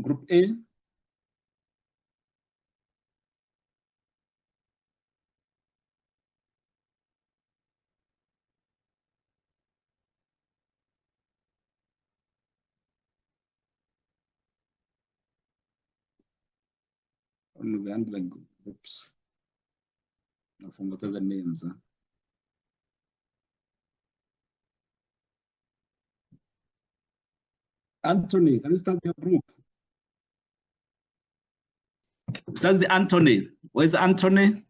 Group A. And the groups. What are the names? Anthony, can you start your group? Start the Anthony. Where's Anthony?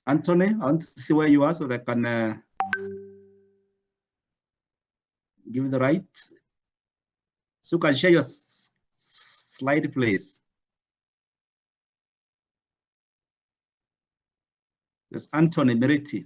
Anthony, I want to see where you are so that I can give you the right. So you can share your slide, please. There's Anthony Meriti.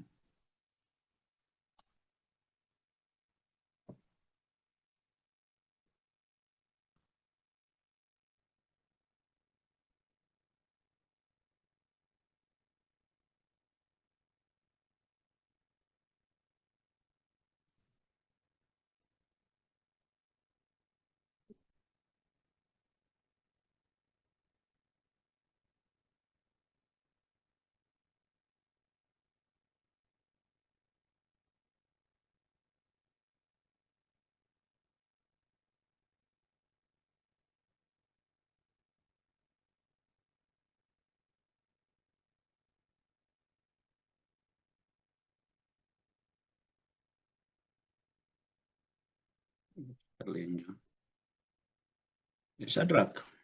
Shadrach.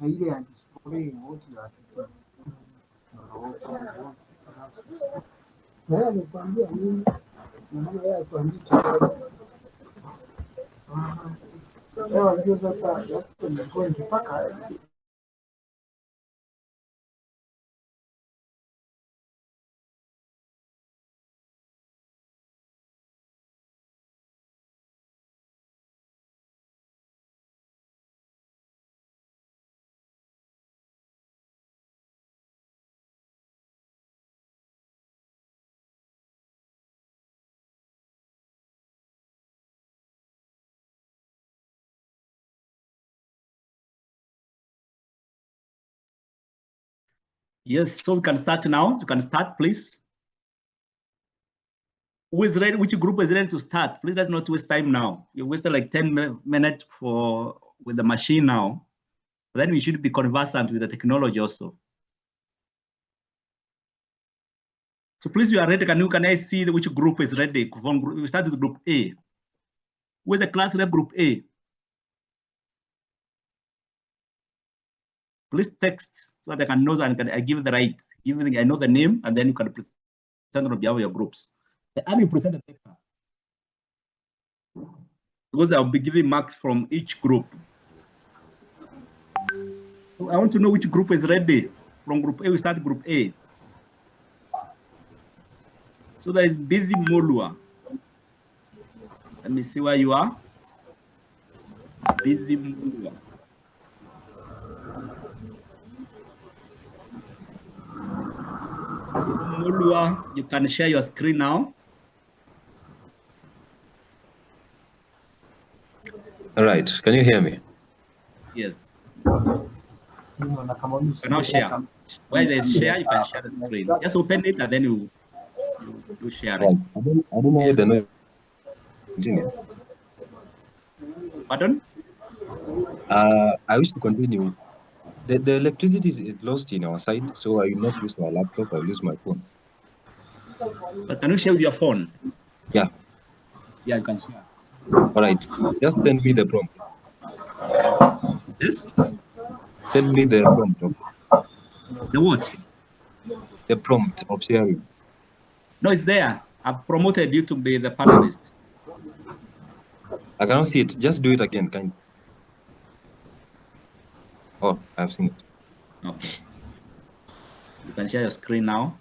ile ya display wote na yeye alikwambia nini? Maana yeye alikwambia leo ndio sasa yako ni gonjwa mpaka Yes, so we can start now. You can start, please. Who is ready? Which group is ready to start? Please let's not waste time now. You wasted like 10 minutes with the machine now. Then we should be conversant with the technology also. So please, you are ready. Can I see which group is ready? We start with group A. Who is the class rep group A? Please text so that I can know and I give the right. Even I know the name, and then you can present on behalf of your groups. And you present the paper. Because I'll be giving marks from each group. So I want to know which group is ready. From group A, we start group A. So there is Busy Molua. Let me see where you are. Busy Molua. Mulwa, you can share your screen now. All right. Can you hear me? Yes. You can now share. Where there's share, you can share the screen. Just open it and then you do sharing. Right. I don't know the noise. Continue. Pardon? I wish to continue. The electricity is lost in our side, so I will not use my laptop. I will use my phone. But can you share with your phone? Yeah. Yeah, you can share. All right. Just send me the prompt. This? Send me the prompt. The what? The prompt of sharing. No, it's there. I've promoted you to be the panelist. I cannot see it. Just do it again, kind. Oh, I've seen it. Okay. You can share your screen now.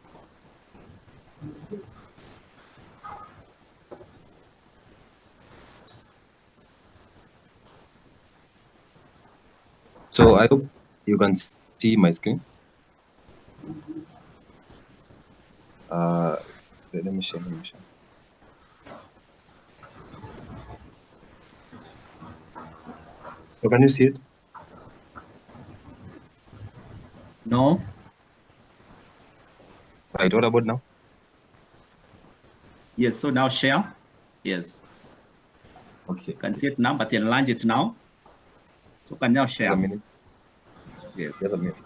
So I hope you can see my screen. Let me share. So can you see it? No. Right. What about now? Yes. So now share. Yes. Okay. You can see it now, but enlarge it now. So can now share. Just a minute. Yes. Just a minute.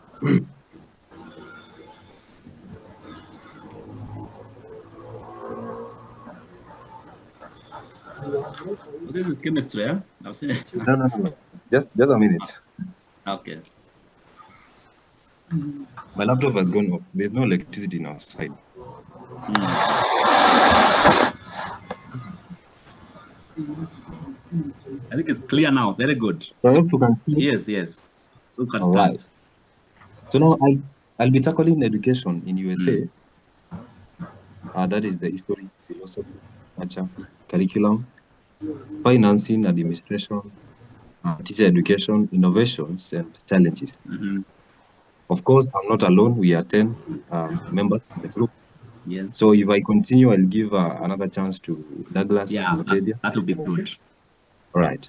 Well, this is chemistry. Eh? I've seen it. No. Just a minute. Okay. My laptop has gone off. There's no electricity in our side. I think it's clear now. Very good. So I hope you can see it. Yes. So you can All start. right. So now I'll be tackling education in USA. That is the history, philosophy, culture, curriculum, financing, administration, teacher education, innovations, and challenges. Of course, I'm not alone. We are 10 members in the group. Yes. So if I continue, I'll give another chance to Douglas. Yeah, that would be good. All right.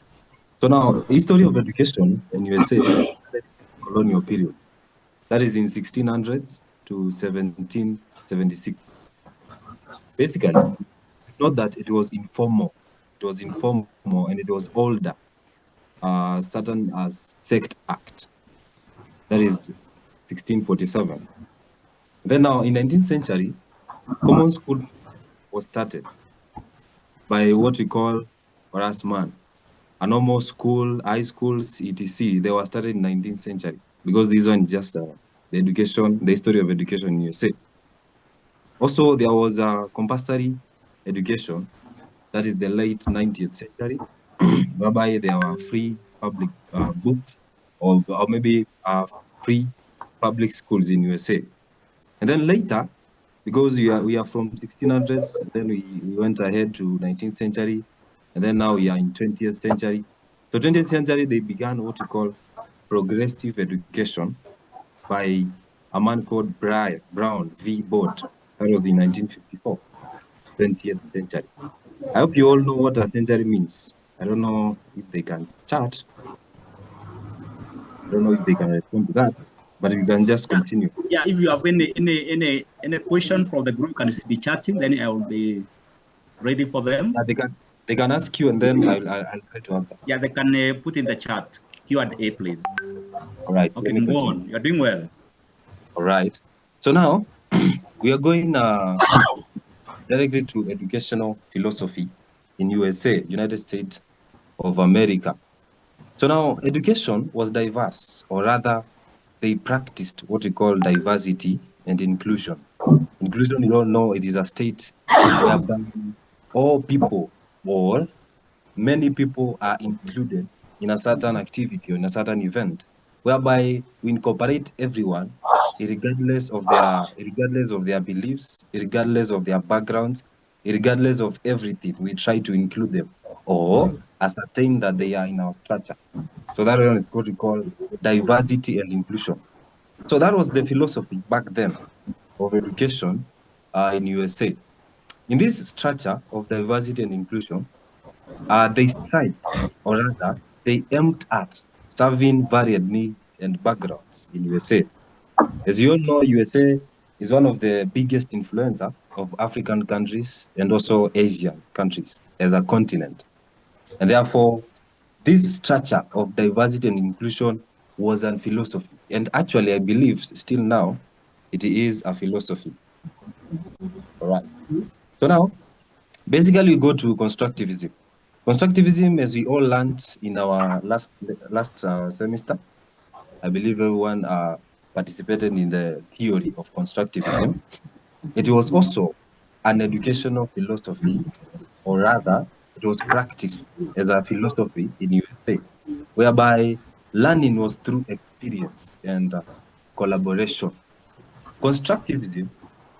So now, history of education in USA, colonial period. That is in 1600s to 1776. Basically, not that it was informal. It was informal and it was older. Certain as Sect Act. That is 1647. Then now, in 19th century, common school was started by what we call Erasmus. A normal school, high schools, etc. They were started in 19th century because this one just the education, the history of education in USA. Also, there was a compulsory education, that is the late 19th century, whereby there were free public books or maybe free public schools in USA. And then later, because we are from 1600s, then we went ahead to 19th century, and then now we are in 20th century. So 20th century, they began what we call progressive education by a man called Brown V. Board. That was in 1954, 20th century. I hope you all know what a century means. I don't know if they can chat. I don't know if they can respond to that, but you can just continue. Yeah, if you have any question from the group, can be chatting, then I will be ready for them. Yeah, they can ask you, and then I'll try to answer. Yeah, they can put in the chat Q&A, please. All right. Okay, go on. You're doing well. All right. So now we are going directly to educational philosophy in USA, United States of America. So now education was diverse, or rather, they practiced what we call diversity and inclusion. Inclusion, you all know, it is a state whereby all people or many people are included in a certain activity or in a certain event, whereby we incorporate everyone, regardless of their beliefs, regardless of their backgrounds, regardless of everything. We try to include them or ascertain that they are in our structure. So that is what we call diversity and inclusion. So that was the philosophy back then. of education in USA. In this structure of diversity and inclusion, they strive, or rather, they aimed at serving varied needs and backgrounds in USA. As you all know, USA is one of the biggest influencer of African countries and also Asian countries as a continent. And therefore, this structure of diversity and inclusion was a philosophy. And actually, I believe still now, it is a philosophy. All right. So now, basically, we go to constructivism. Constructivism, as we all learned in our last semester, I believe everyone participated in the theory of constructivism. It was also an educational philosophy, or rather, it was practiced as a philosophy in USA, whereby learning was through experience and collaboration. Constructivism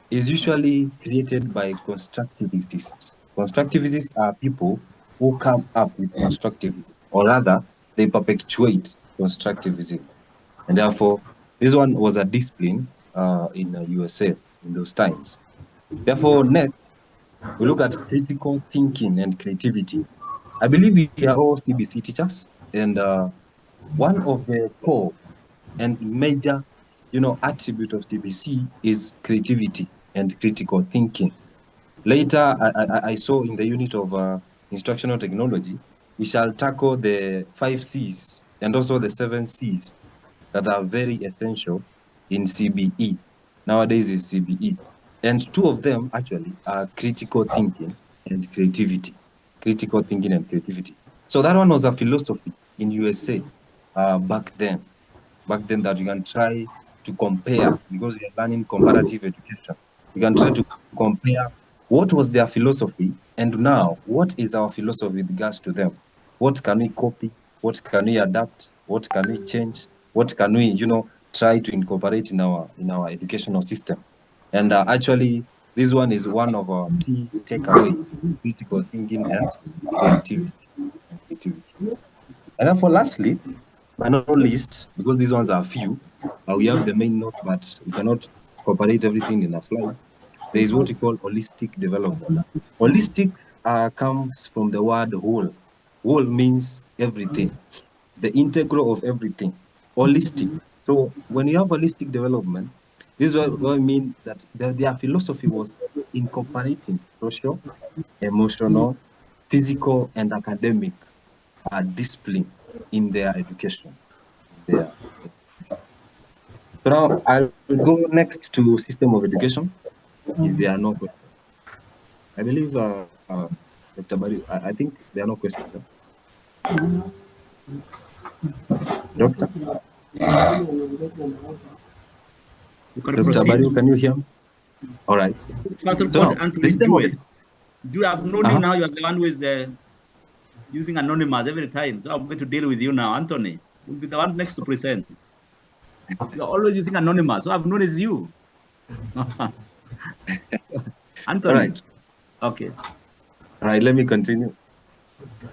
is usually created by constructivists. Constructivists are people who come up with constructivism, or rather, they perpetuate constructivism. And therefore, this one was a discipline in the USA in those times. Therefore, next, we look at critical thinking and creativity. I believe we are all CBC teachers, and one of the core and major, attribute of CBC is creativity and critical thinking. Later, I saw in the unit of instructional technology, we shall tackle the 5 C's and also the 7 C's that are very essential in CBE. Nowadays is CBE. And two of them actually are critical thinking and creativity. Critical thinking and creativity. So that one was a philosophy in USA back then that you can try to compare, because you're learning comparative education. You can try to compare what was their philosophy and now what is our philosophy with regards to them. What can we copy? What can we adapt? What can we change? What can we, try to incorporate in our educational system? And actually, this one is one of our key takeaway: critical thinking and creativity. And then for lastly, but not least, because these ones are few, we have the main note, but we cannot incorporate everything in a slide. There is what we call holistic development. Holistic comes from the word whole. Whole means everything, the integral of everything. Holistic. So when you have holistic development, this is what I mean, that their philosophy was incorporating social, emotional, physical, and academic discipline in their education. So now I'll go next to system of education. If there are no questions, I believe Dr. Bari, I think there are no questions. Doctor? Dr. Bari, can you hear me? All right. Council So called now, Anthony Jewel. Do you have known you now? You are the one who is using anonymous every time. So I'm going to deal with you now, Anthony. You'll be the one next to present. You're always using anonymous, so I've known it's you. Anthony. All right. Okay. All right, let me continue.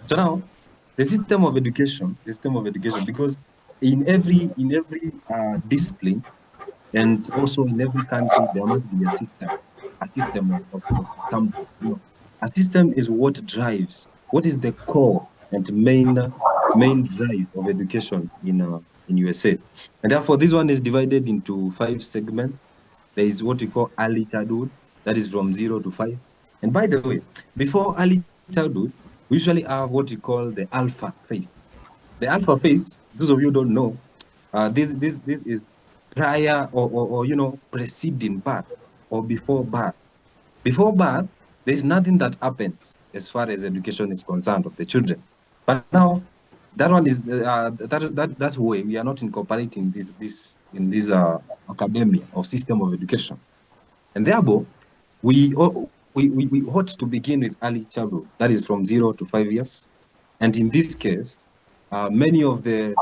So now, the system of education, because in every discipline and also in every country, there must be a system of something. A system is what drives, what is the core and main drive of education in USA. And therefore, this one is divided into 5 segments. There is what we call early childhood, that is from 0 to 5. And by the way, before early childhood, we usually have what we call the alpha phase. The alpha phase, those of you who don't know, this is prior or preceding birth or before birth. Before birth, there is nothing that happens as far as education is concerned of the children. But now, that one is that's why we are not incorporating this in this academia or system of education, and therefore we ought to begin with early childhood, that is from 0 to 5 years. And in this case, many of the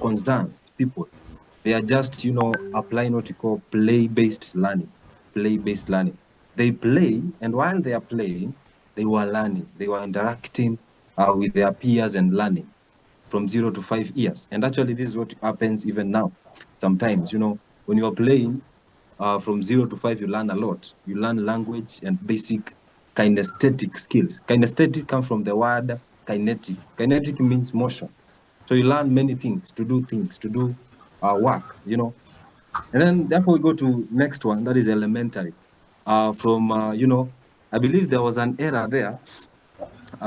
concerned people, they are just applying what we call play-based learning. Play-based learning. They play, and while they are playing, they were learning. They were interacting with their peers and learning from 0 to 5 years. And actually, this is what happens even now. Sometimes, when you are playing, from 0 to 5, you learn a lot. You learn language and basic kinesthetic skills. Kinesthetic comes from the word kinetic. Kinetic means motion. So you learn many things, to do work, you know. And then therefore we go to next one, that is elementary. I believe there was an error there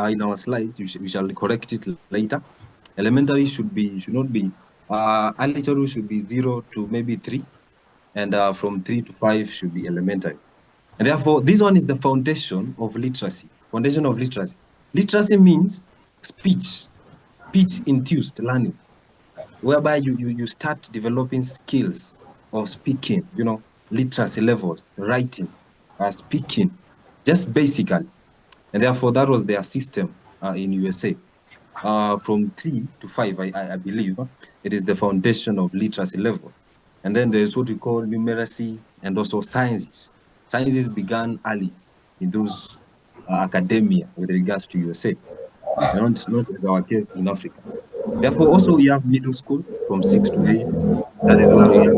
in our slides. We shall correct it later. Elementary should not be, early childhood should be 0 to maybe 3, and from 3 to 5 should be elementary. And therefore, this one is the foundation of literacy. Foundation of literacy. Literacy means speech-induced learning, whereby you start developing skills of speaking, you know, literacy levels, writing, speaking, just basically. And therefore, that was their system in USA. From 3 to 5, I believe, it is the foundation of literacy level. And then there's what we call numeracy and also sciences. Sciences began early in those academia with regards to USA, and not as our case in Africa. Therefore, also we have middle school from 6 to 8. That is where we have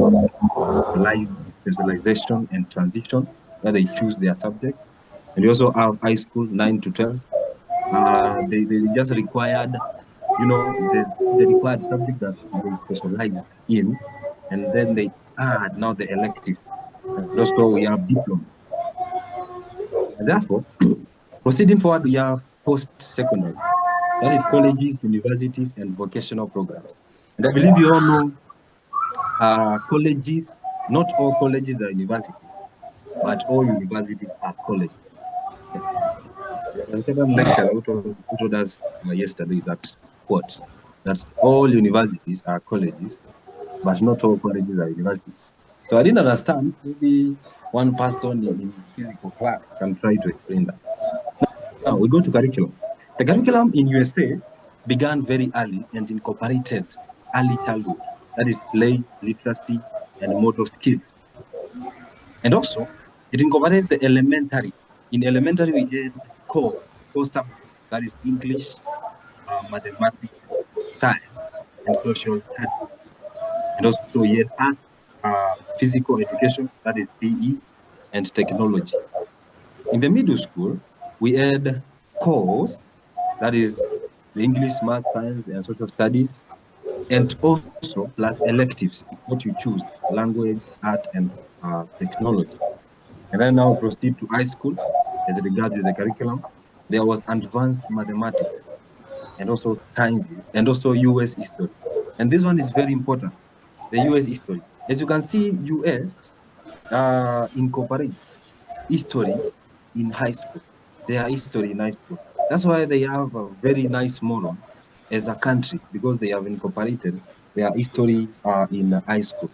specialization and transition, where they choose their subject. And we also have high school 9 to 12. They just required, you know, the required subject that they specialize in, and then they add now the elective. And also we have diploma. And therefore, proceeding forward, we have post-secondary. That is colleges, universities, and vocational programs. And I believe you all know colleges, not all colleges are universities, but all universities are colleges. There's a certain lecturer who told us yesterday that, quote, that all universities are colleges, but not all colleges are universities. So I didn't understand. Maybe one person in physical class can try to explain that. Now we go to curriculum. The curriculum in USA began very early and incorporated early childhood. That is play, literacy, and motor skills. And also, it incorporated the elementary. In elementary, we had core subjects. That is English, mathematics, science, and social studies. And also, we had art, physical education, that is PE, and technology. In the middle school, we had cores, that is the English, math, science, and social studies, and also plus electives, what you choose, language, art, and technology. And then now proceed to high school. As regards to the curriculum, there was advanced mathematics and also science and also US history. And this one is very important, the US history. As you can see, US incorporates history in high school. Their history in high school. That's why they have a very nice moral as a country, because they have incorporated their history in high school.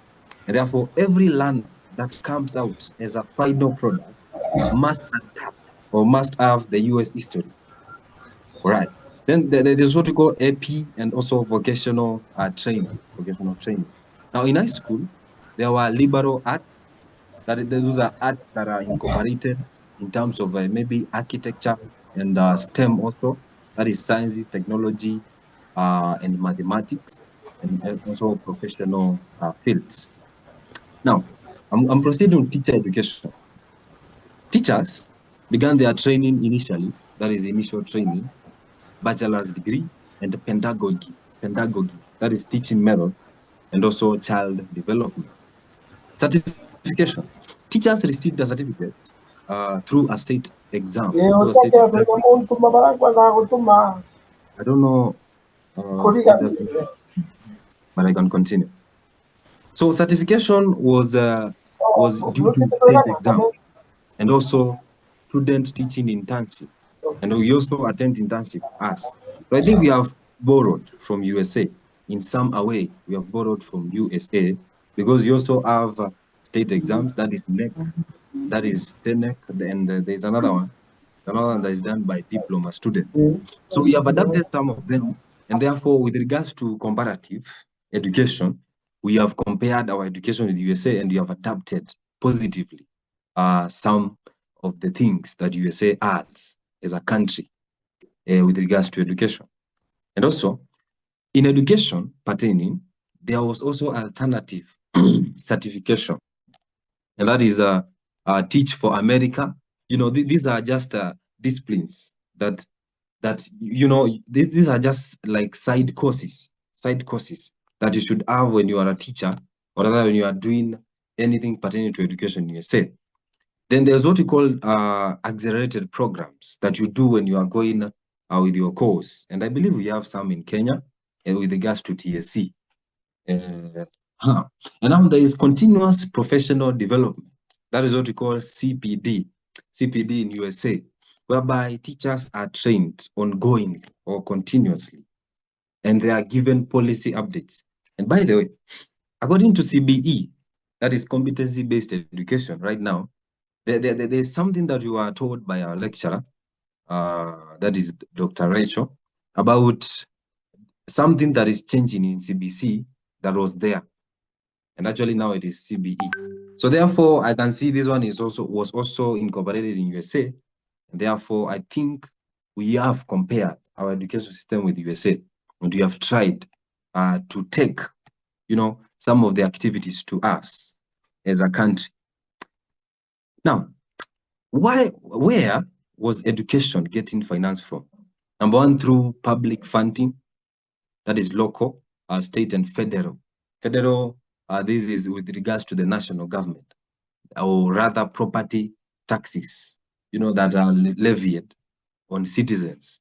And therefore, every learner that comes out as a final product must adapt or must have the US history. All right. Then there's what we call AP and also vocational training. Now, in high school, there were liberal arts, those are arts that are incorporated in terms of maybe architecture and STEM also, that is science, technology, and mathematics, and also professional fields. Now, I'm proceeding with teacher education. Teachers began their training initially, that is initial training, bachelor's degree, and pedagogy, that is teaching method, and also child development. Certification. Teachers received a certificate through a state exam. I don't know but I can continue. So certification was due to state exam and also student teaching internship. And we also attend internship as. So I think we have borrowed from USA in some way. We have borrowed from USA because you also have state exams, that is NEC, that is TENEC, and there's another one that is done by diploma students. So we have adapted some of them, and therefore, with regards to comparative education, we have compared our education with USA, and we have adapted positively some of the things that USA has as a country with regards to education. And also, in education pertaining, there was also alternative certification. and that is Teach for America. These are just disciplines that these are just like side courses that you should have when you are a teacher, or rather when you are doing anything pertaining to education in USA. Then there's what you call accelerated programs that you do when you are going with your course. And I believe we have some in Kenya with regards to TSC. And now there is continuous professional development. That is what we call CPD in USA, whereby teachers are trained ongoing or continuously, and they are given policy updates. And by the way, according to CBE, that is competency-based education right now, there's something that you are told by our lecturer, that is Dr. Rachel, about something that is changing in CBC that was there. And actually now it is CBE. So therefore, I can see this one was also incorporated in USA. And therefore, I think we have compared our education system with USA, and we have tried to take, some of the activities to us as a country. Now, where was education getting finance from? Number one, through public funding, that is local, state, and federal. Federal, this is with regards to the national government, or rather property taxes, that are levied on citizens.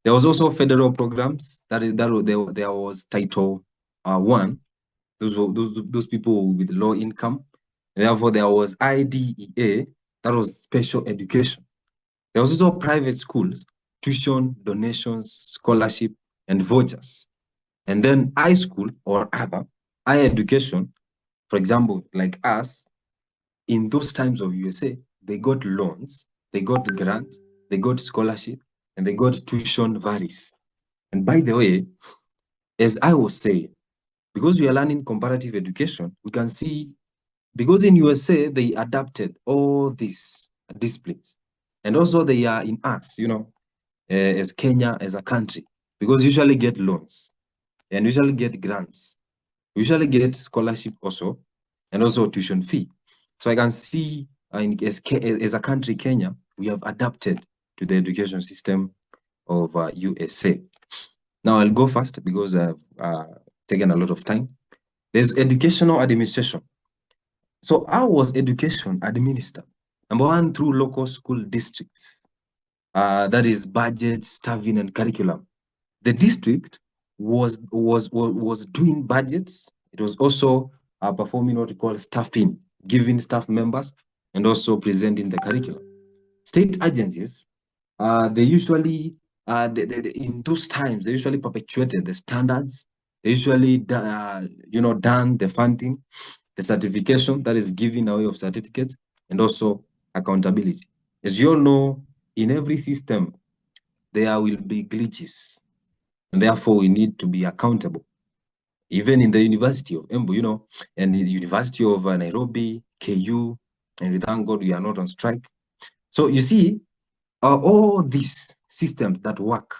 There was also federal programs. There was Title I. Those people with low income. And therefore, there was IDEA. That was special education. There was also private schools, tuition, donations, scholarship, and vouchers. And then high school or other higher education, for example, like us, in those times of USA, they got loans, they got grants, they got scholarship, and they got tuition varies. And by the way, as I was saying, because we are learning comparative education, we can see, because in USA, they adapted all these disciplines. And also they are in us, as Kenya, as a country, because we usually get loans and usually get grants. We usually get scholarship also, and also tuition fee. So I can see as a country, Kenya, we have adapted to the education system of USA. Now I'll go fast because I've taken a lot of time. There's educational administration. So how was education administered? Number one, through local school districts. That is budget, staffing, and curriculum. The district was doing budgets. It was also performing what we call staffing, giving staff members, and also presenting the curriculum. State agencies, they usually, in those times, they usually perpetuated the standards. They usually, done the funding, the certification, that is giving away of certificates, and also accountability. As you all know, in every system, there will be glitches, and therefore we need to be accountable. Even in the University of Embu, and the University of Nairobi, KU, and we thank God we are not on strike. So you see, all these systems that work,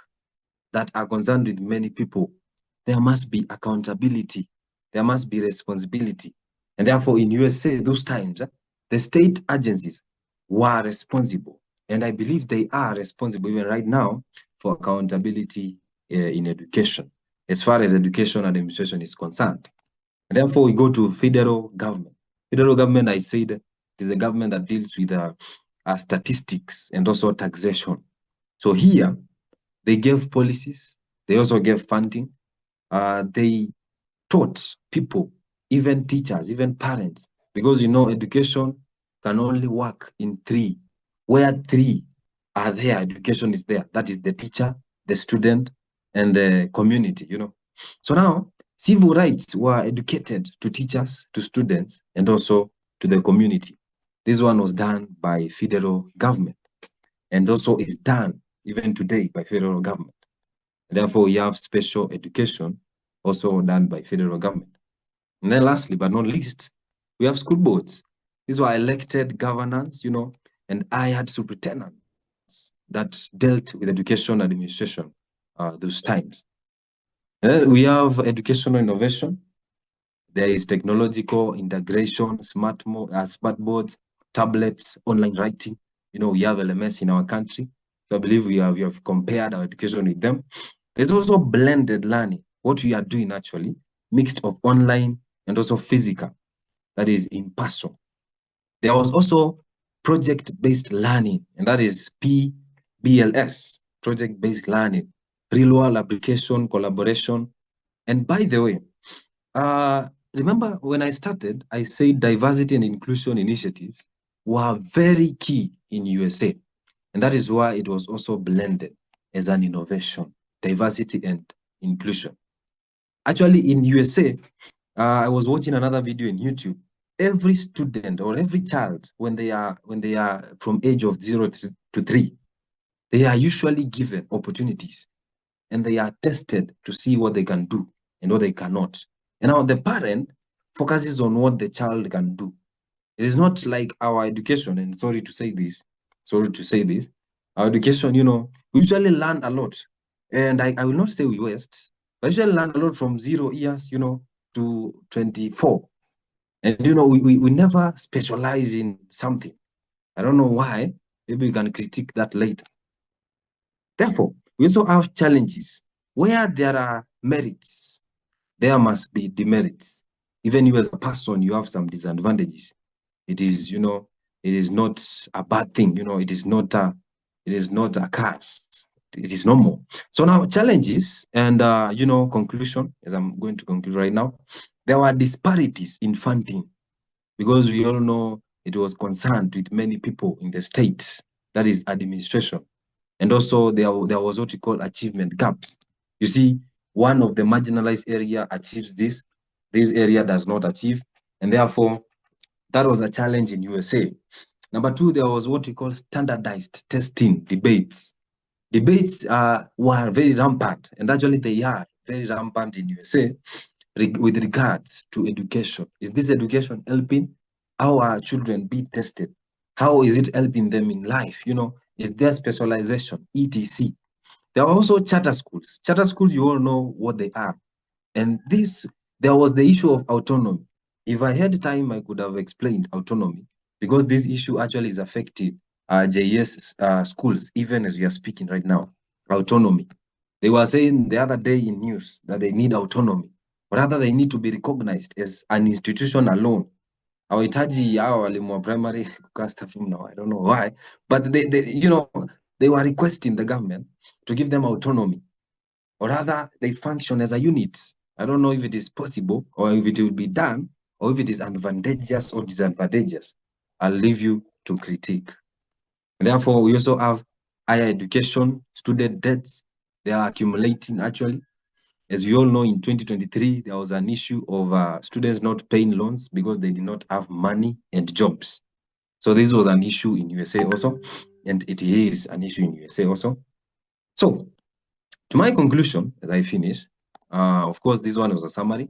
that are concerned with many people, there must be accountability, there must be responsibility. And therefore in USA, those times, the state agencies were responsible. And I believe they are responsible even right now for accountability in education, as far as education administration is concerned. And therefore we go to federal government. Federal government, I said, is the government that deals with statistics and also taxation. So here, they gave policies, they also gave funding, they taught people, even teachers, even parents, because education can only work in three. Where three are there, education is there. That is the teacher, the student, and the community, So now, civil rights were educated to teachers, to students, and also to the community. This one was done by federal government, and also is done even today by federal government. Therefore, we have special education also done by federal government. And then lastly, but not least, we have school boards. These were elected governors, and hired superintendents that dealt with education administration those times. And then we have educational innovation. There is technological integration, smart boards, tablets, online writing. You know, we have LMS in our country. So I believe we have compared our education with them. There's also blended learning, what we are doing actually, mixed of online and also physical, that is in person. There was also project-based learning, and that is PBLS, project-based learning, real-world application, collaboration. And by the way, remember when I started, I said diversity and inclusion initiatives were very key in USA. And that is why it was also blended as an innovation, diversity and inclusion. Actually, in USA, I was watching another video in YouTube. Every student or every child, when they are from age of 0 to 3, they are usually given opportunities and they are tested to see what they can do and what they cannot. And now the parent focuses on what the child can do. It is not like our education, and sorry to say this, our education, you know, we usually learn a lot. And I will not say we waste, but usually learn a lot from 0 years, you know, to 24. And, you know, we never specialize in something. I don't know why. Maybe we can critique that later. Therefore, we also have challenges. Where there are merits, there must be demerits. Even you as a person, you have some disadvantages. It is, you know, it is not a bad thing. You know, it is not a curse. It is normal. So now challenges and, you know, conclusion, as I'm going to conclude right now, there were disparities in funding because we all know it was concerned with many people in the state, that is administration. And also there was what we call achievement gaps. You see, one of the marginalized area achieves this area does not achieve, and therefore that was a challenge in USA. Number 2, there was what we call standardized testing debates. Debates were very rampant, and actually they are very rampant in USA with regards to education. Is this education helping? How are children being tested? How is it helping them in life? You know, is there specialization, etc. There are also charter schools. Charter schools, you all know what they are. And there was the issue of autonomy. If I had time, I could have explained autonomy because this issue actually is affecting JS schools, even as we are speaking right now. Autonomy. They were saying the other day in news that they need autonomy, but rather they need to be recognized as an institution alone. Hawahitaji hao walimu wa primary kukaa staff room now. I don't know why, but they were requesting the government to give them autonomy, or rather they function as a unit. I don't know if it is possible or if it will be done or if it is advantageous or disadvantageous. I'll leave you to critique. Therefore, we also have higher education, student debts. They are accumulating actually. As you all know, in 2023, there was an issue of students not paying loans because they did not have money and jobs. So this was an issue in USA also, and it is an issue in USA also. So to my conclusion, as I finish, of course, this one was a summary.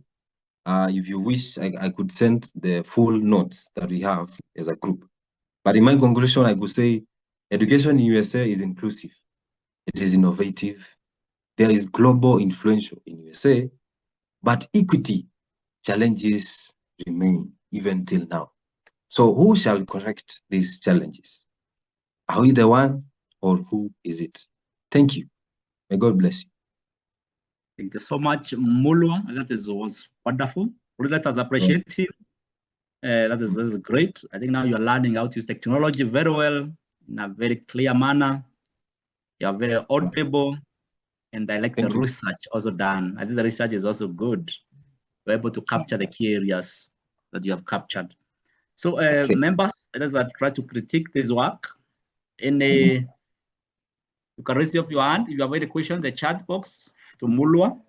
If you wish, I could send the full notes that we have as a group. But in my conclusion, I could say education in USA is inclusive. It is innovative. There is global influential in USA, but equity challenges remain even till now. So who shall correct these challenges? Are we the one or who is it? Thank you. May God bless you. Thank you so much, Mulwa. That was wonderful. Let us appreciate him. That is great. I think now you're learning how to use technology very well in a very clear manner. You are very audible, and I like the research also done. I think the research is also good. We're able to capture the key areas that you have captured. So members, let us try to critique this work. You can raise up your hand if you have any question in the chat box to Mulwa.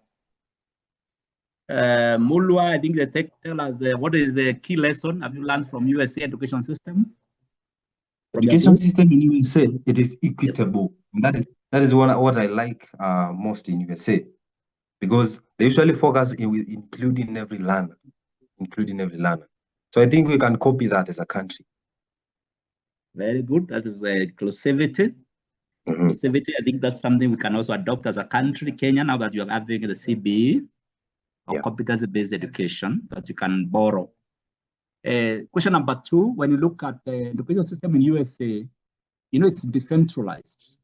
Mulwa, I think they tell us what is the key lesson have you learned from USA education system? Education system in USA, it is equitable. Yep. That is what I like most in USA, because they usually focus with including every learner. So I think we can copy that as a country. Very good. That is inclusivity. Inclusivity. I think that's something we can also adopt as a country, Kenya, now that you are having the CBE. or competency-based education that you can borrow. Question number 2, when you look at the education system in USA, you know, it's decentralized.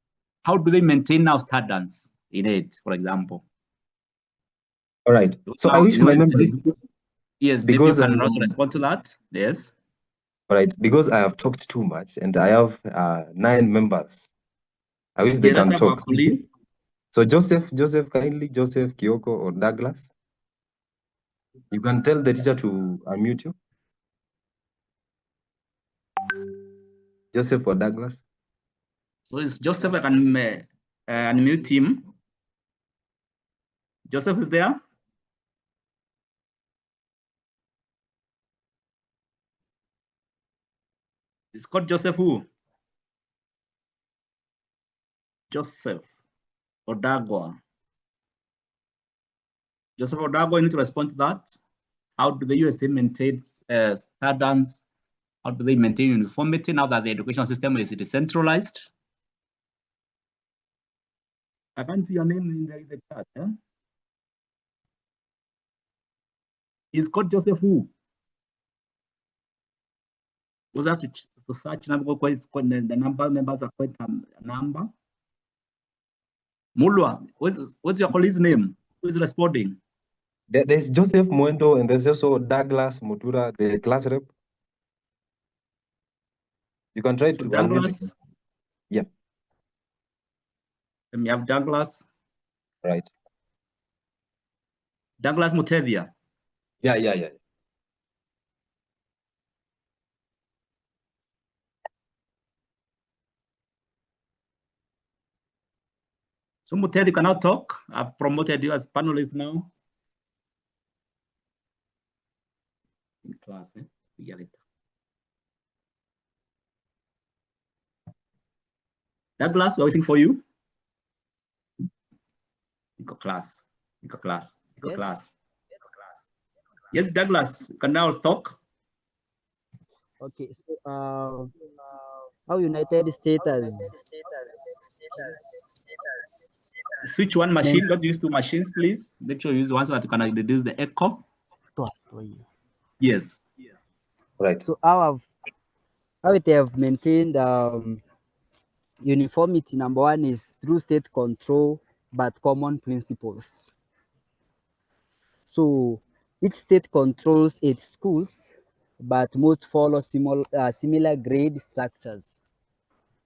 How do they maintain now standards in it, for example? All right. So now, I wish my members. Yes, maybe you can also respond to that. Yes. All right. Because I have talked too much and I have 9 members. I wish they can talk. So Joseph, kindly, Joseph, Kyoko, or Douglas. You can tell the teacher to unmute you. Joseph or Douglas? So it's Joseph, I can unmute him. Joseph is there? It's called Joseph who? Joseph Odagwa. Joseph Odagwa, you need to respond to that. How do the USA maintain standards? How do they maintain uniformity now that the education system is decentralized? I can't see your name in the chat. Eh? It's called Joseph who? Was that to search number? The members are quite a number. Mulwa, what's your colleague's name? Who is responding? There's Joseph Mwendo and there's also Douglas Mutura, the class rep. You can try to Douglas. Yeah. And you have Douglas. Right. Douglas Mutevia. Yeah. So Mutevia, you cannot talk. I've promoted you as panelist now. In class, eh? We get it. Douglas, we're waiting for you. Eco class. Yes, Douglas, you can now talk. Okay, so how United States has switch one machine, don't use 2 machines, please. Make sure you use one so that you can reduce the echo. Yes. Right. So how it have maintained uniformity, number 1 is through state control, but common principles. So each state controls its schools, but most follow similar grade structures.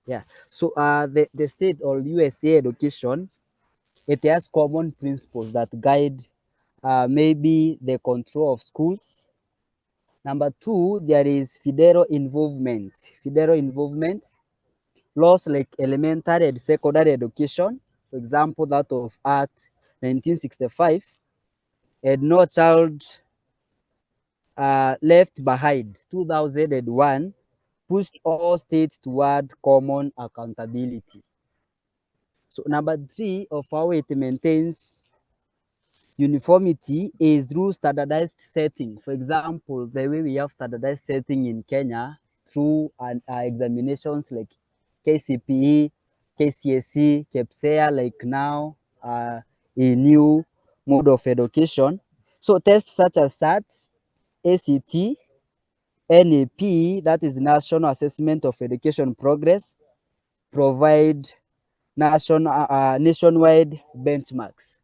Yeah. So the state or USA education, it has common principles that guide maybe the control of schools. Number 2, there is federal involvement. Laws like elementary and secondary education, for example, that of Act 1965, and No Child Left Behind 2001, pushed all states toward common accountability. So number 3 of how it maintains uniformity is through standardized setting. For example, the way we have standardized setting in Kenya through examinations like KCPE, KCSE, KPSEA, like now a new mode of education. So tests such as SAT, ACT, NAP, that is National Assessment of Education Progress, provide nationwide benchmarks.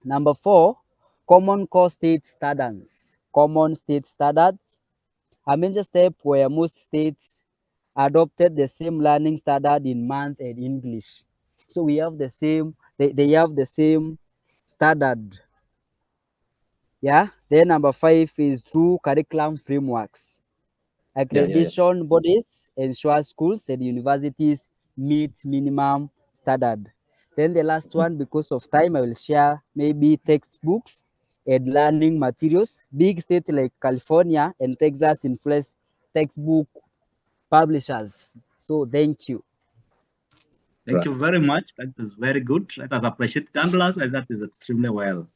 Number 4, common core state standards. Common state standards, a major step where most states adopted the same learning standard in math and English. So we have the same, they have the same standard. Yeah. Then number 5 is through curriculum frameworks. Accreditation bodies ensure schools and universities meet minimum standard. Then the last one, because of time, I will share maybe textbooks and learning materials. Big states like California and Texas influence textbook publishers. So thank you. Thank you very much. That is very good. Let us appreciate Douglas, and that is extremely well.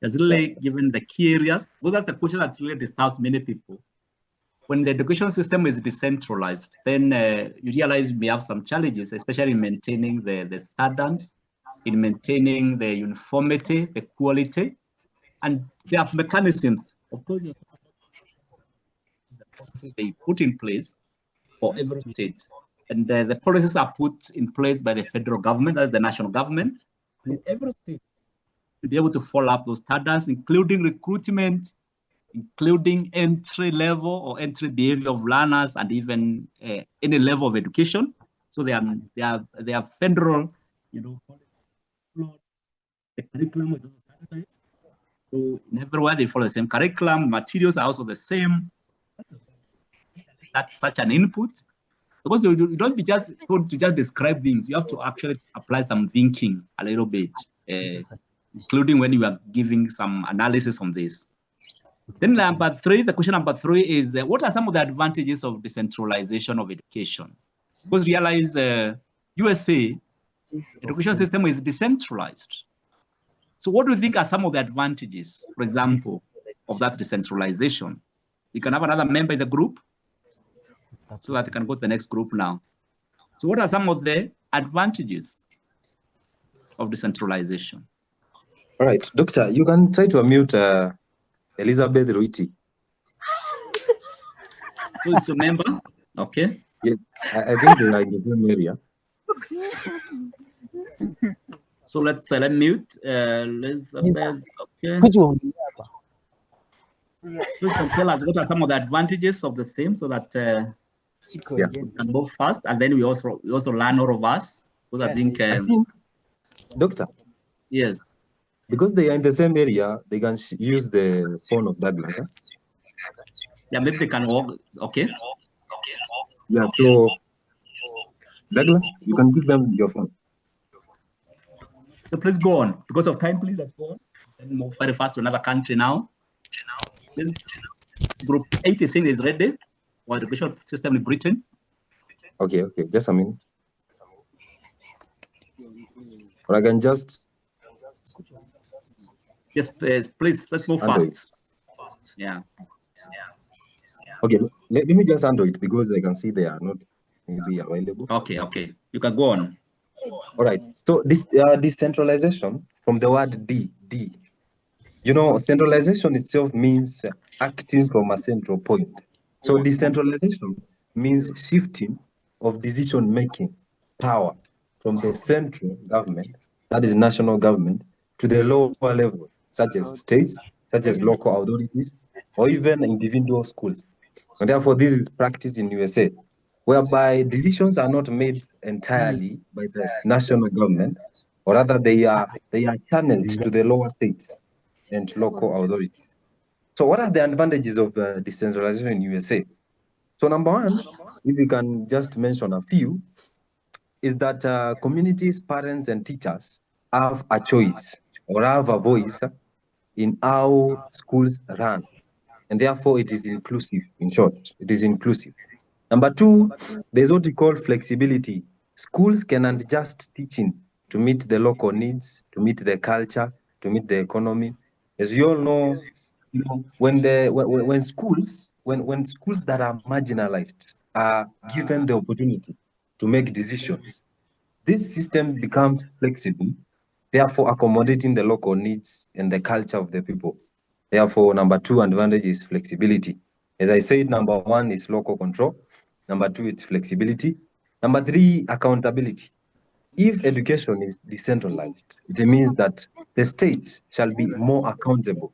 It's really given the key areas. Well, that's the question that really disturbs many people. When the education system is decentralized, then you realize we have some challenges, especially in maintaining the standards, in maintaining the uniformity, the quality. And they have mechanisms. Of course, they put in place for every state. And the policies are put in place by the federal government, as the national government. And every state to be able to follow up those standards, including recruitment, including entry level or entry behavior of learners, and even any level of education. So they are federal, the curriculum is also standardized. So in everywhere they follow the same curriculum, materials are also the same. That's such an input. Because you don't be just told to just describe things. You have to actually apply some thinking a little bit, including when you are giving some analysis on this. Then the question number three is, what are some of the advantages of decentralization of education? Because realize USA education system is decentralized. So what do you think are some of the advantages, for example, of that decentralization? You can have another member in the group so that you can go to the next group now. So what are some of the advantages of decentralization? All right, Doctor, you can try to unmute Elizabeth Ruiti. So it's a member, okay? Yeah, I think they are in the same area. So let's let mute Elizabeth, okay? Which one? So you can tell us what are some of the advantages of the same, so that we can move fast, and then we also learn, all of us, because I think Doctor, yes, because they are in the same area, they can use the phone of Douglas. Huh? yeah, maybe they can walk. Okay. Yeah, so Douglas, you can give them your phone. So please go on. Because of time, please let's go on. Then move very fast to another country now. This group 8 is saying is ready for education system in Britain. Okay, just a minute. Or I can just. Yes, please, let's move fast. Yeah. Okay, let me just handle it because I can see they are not maybe available. Okay, you can go on. All right, so this decentralization from the word D. You know, centralization itself means acting from a central point. So decentralization means shifting of decision-making power from the central government, that is national government, to the lower level, such as states, such as local authorities, or even individual schools. And therefore, this is practiced in USA, whereby decisions are not made entirely by the national government, or rather they are channeled to the lower states and local authorities. So what are the advantages of decentralization in USA? So number one, if we can just mention a few, is that communities, parents, and teachers have a choice or have a voice in how schools run. And therefore, it is inclusive. In short, it is inclusive. Number two, there's what we call flexibility. Schools can adjust teaching to meet the local needs, to meet the culture, to meet the economy. As you all know, when schools that are marginalized are given the opportunity to make decisions, this system becomes flexible, therefore accommodating the local needs and the culture of the people. Therefore, number two advantage is flexibility. As I said, number one is local control. Number two, it's flexibility. Number three, accountability. If education is decentralized, it means that the state shall be more accountable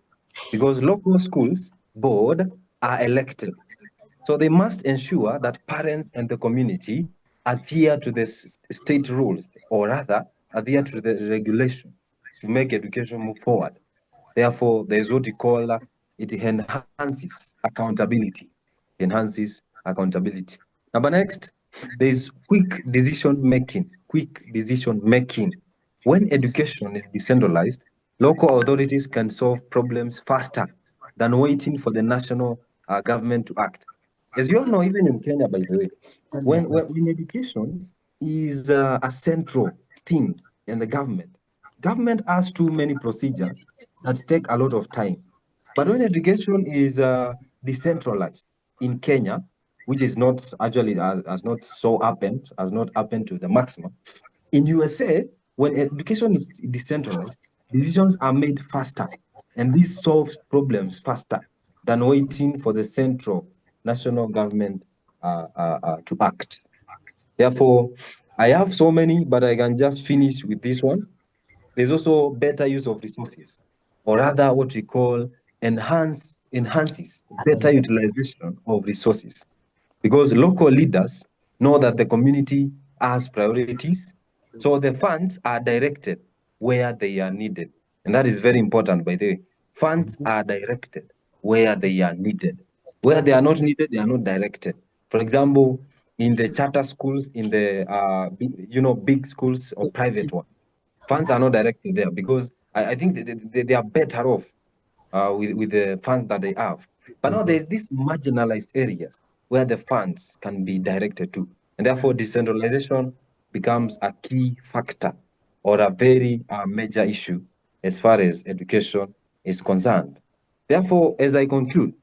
because local schools board are elected. So they must ensure that parents and the community adhere to the state rules, or rather adhere to the regulation to make education move forward. Therefore, there's what we call it enhances accountability. Enhances accountability. Number next, there's quick decision making. When education is decentralized, local authorities can solve problems faster than waiting for the national government to act. As you all know, even in Kenya, by the way, when education is a central thing in the government has too many procedures that take a lot of time. But when education is decentralized in Kenya, which is not actually has not happened to the maximum. In USA, when education is decentralized, decisions are made faster And this solves problems faster than waiting for the central national government to act. Therefore, I have so many, but I can just finish with this one. There's also better use of resources, or rather what we call enhances better utilization of resources. Because local leaders know that the community has priorities, so the funds are directed where they are needed. And that is very important, by the way. Funds are directed where they are needed. Where they are not needed, they are not directed. For example, in the charter schools, in the big schools or private ones, funds are not directed there because I think they are better off with the funds that they have. But now there's this marginalized areas where the funds can be directed to. And therefore, decentralization becomes a key factor or a very major issue as far as education is concerned. Therefore, as I conclude,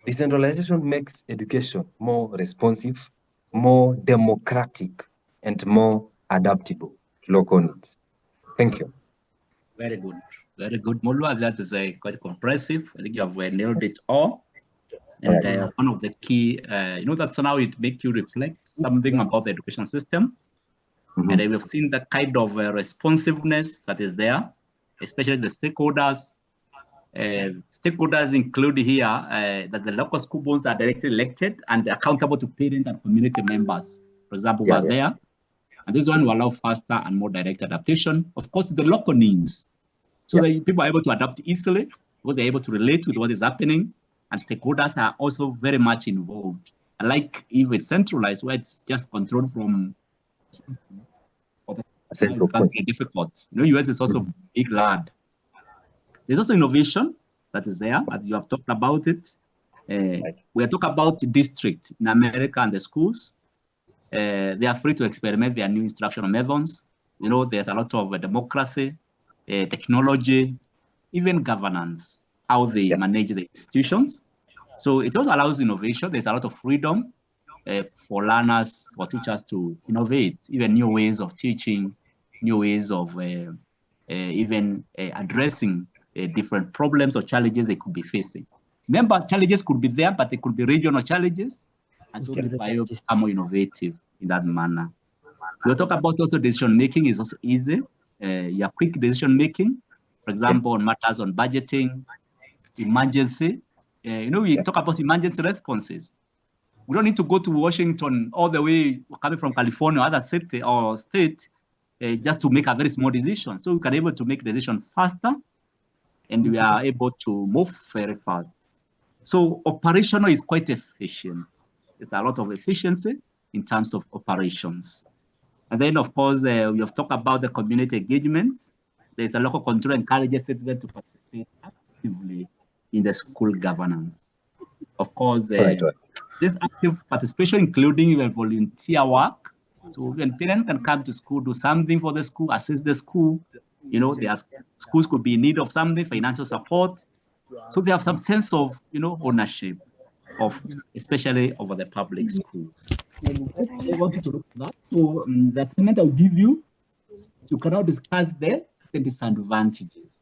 decentralization makes education more responsive, more democratic, and more adaptable to local needs. Thank you. Very good. Very good, Mulwa. That is quite comprehensive. I think you have nailed it all. And one of the key, that's now it makes you reflect something about the education system. And we've seen the kind of responsiveness that is there, especially the stakeholders. Stakeholders include here that the local school boards are directly elected and accountable to parents and community members, for example, over there. And this one will allow faster and more direct adaptation, of course, to the local needs. So that people are able to adapt easily because they're able to relate with what is happening. And stakeholders are also very much involved. Unlike if it's centralized, where it's just controlled from it can be difficult. US is also big land. There's also innovation that is there, as you have talked about it. We are talking about district in America and the schools. They are free to experiment their new instructional methods. There's a lot of democracy, technology, even governance, how they manage the institutions. So it also allows innovation. There's a lot of freedom for learners, for teachers to innovate, even new ways of teaching, new ways of even addressing different problems or challenges they could be facing. Remember, challenges could be there, but they could be regional challenges. And so they become more innovative in that manner. We'll talk about also decision making is also easy. Quick decision making, for example, on matters on budgeting, emergency. We talk about emergency responses. We don't need to go to Washington all the way coming from California or other city or state just to make a very small decision. So we can be able to make decisions faster and we are able to move very fast. So operational is quite efficient. There's a lot of efficiency in terms of operations. And then, of course, we have talked about the community engagement. There's a local control encourages citizens to participate actively in the school governance. Of course, this active participation, including even volunteer work. So when parents can come to school, do something for the school, assist the school, their schools could be in need of something, financial support. So they have some sense of, ownership of, especially over the public schools. I want you to look at that. So the assignment I'll give you, you can now discuss the disadvantages.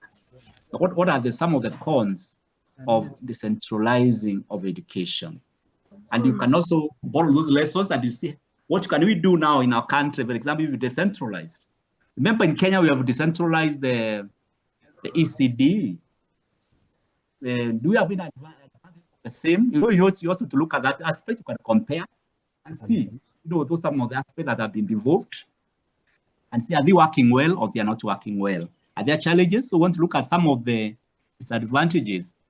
What are some of the cons of decentralizing of education? And you can also borrow those lessons and you see, what can we do now in our country? For example, if we decentralized. Remember in Kenya, we have decentralized the ECD. Do we have been the same? You also to look at that aspect, you can compare and see, those some of the aspects that have been devolved and see, are they working well or they are not working well? Are there challenges? So we want to look at some of the disadvantages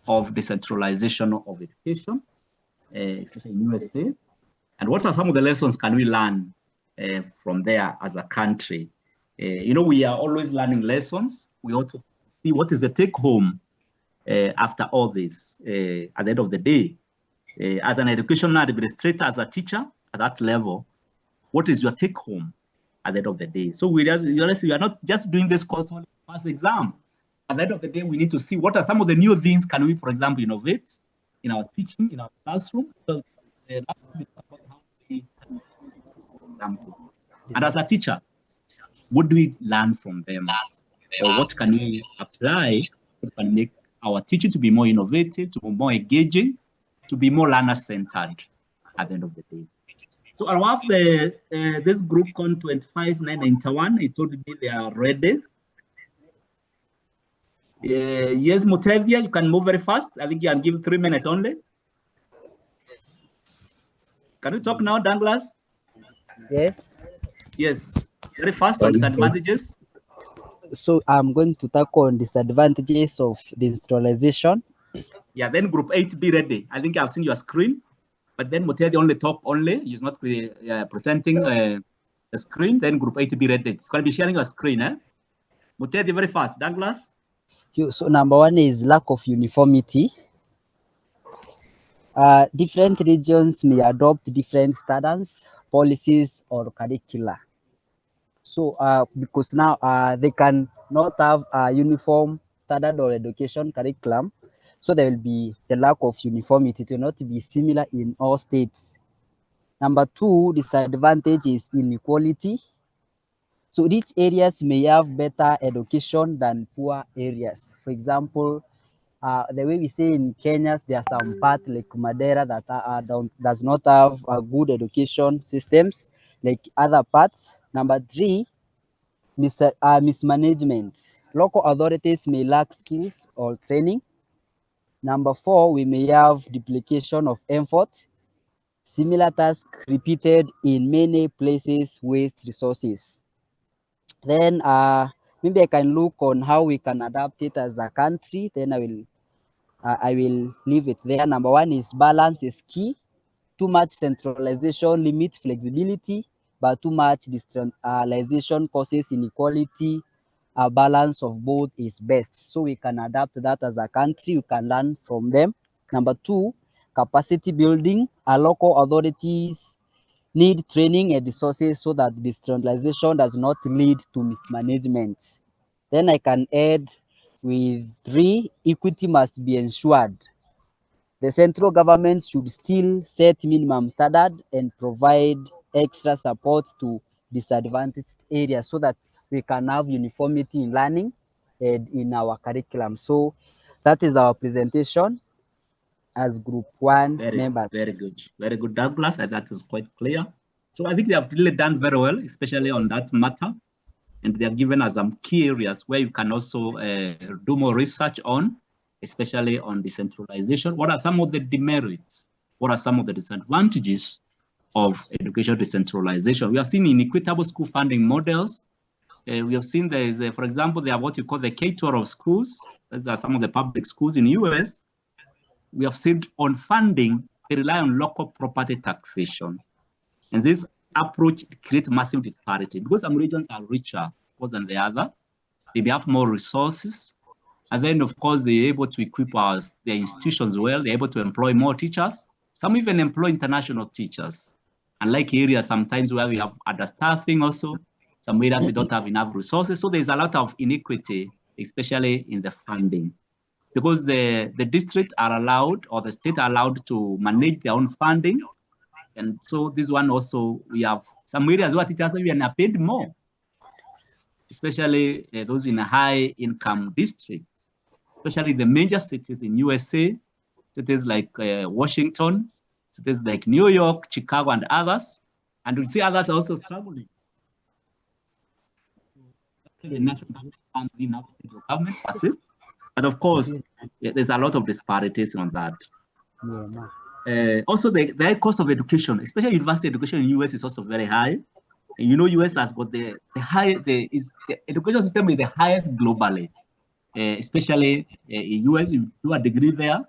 of decentralization of education, especially in USA. And what are some of the lessons can we learn from there as a country? We are always learning lessons. We also see what is the take home after all this at the end of the day. As an educational administrator, as a teacher at that level, what is your take home at the end of the day? So we are not just doing this course only pass exam. At the end of the day, we need to see what are some of the new things can we, for example, innovate in our teaching, in our classroom. So, and as a teacher, what do we learn from them? Or what can we apply that can make our teaching to be more innovative, to be more engaging, to be more learner-centered at the end of the day. So I'll ask this group con 25991, it told me they are ready. Yes, Mutevia, you can move very fast. I think you can give 3 minutes only. Can you talk now, Douglas? Yes. Yes, very fast on disadvantages. So I'm going to tackle on disadvantages of decentralization. Yeah, then group 8 be ready. I think I've seen your screen, but then Mutevia only talk only. He's not presenting the screen. Then group 8 be ready. You can be sharing your screen, eh? Mutevia very fast. Douglas? So number one is lack of uniformity. Different regions may adopt different standards, policies, or curricula. So because now they can not have a uniform standard or education curriculum, so there will be the lack of uniformity to not be similar in all states. Number two, disadvantage is inequality. So rich areas may have better education than poor areas. For example, the way we say in Kenya, there are some parts like Madeira that does not have good education systems like other parts. Number three, mismanagement. Local authorities may lack skills or training. Number four, we may have duplication of effort. Similar tasks repeated in many places waste resources. Then maybe I can look on how we can adapt it as a country. Then I will leave it there. Number one is balance is key. Too much centralization limits flexibility, but too much decentralization causes inequality. A balance of both is best. So we can adapt that as a country. We can learn from them. Number two, capacity building. Our local authorities need training and resources so that decentralization does not lead to mismanagement. Then I can add with three, equity must be ensured. The central government should still set minimum standard and provide extra support to disadvantaged areas so that we can have uniformity in learning and in our curriculum. So that is our presentation as group one members. Very good, Douglas. And that is quite clear. So I think they have really done very well, especially on that matter. And they have given us some key areas where you can also do more research on, especially on decentralization. What are some of the demerits? What are some of the disadvantages of education decentralization? We have seen inequitable school funding models. We have seen there is, for example, they are what you call the K-12 schools. These are some of the public schools in the US. We have seen on funding, they rely on local property taxation. And this approach creates massive disparity because some regions are richer than the other. They have more resources. And then, of course, they're able to equip their institutions well. They're able to employ more teachers. Some even employ international teachers. Unlike areas sometimes where we have understaffing also, some areas we don't have enough resources. So there's a lot of inequity, especially in the funding. Because the district are allowed or the state are allowed to manage their own funding. And so this one also, we have some areas where teachers are paid more, especially those in a high income district, especially the major cities in USA, cities like Washington, cities like New York, Chicago, and others. And we see others also struggling. The national government comes in, now the federal government persists. But of course, there's a lot of disparities on that. Also, the high cost of education, especially university education in US, is also very high. And you know, US has got the education system is the highest globally, especially in US. You do a degree there,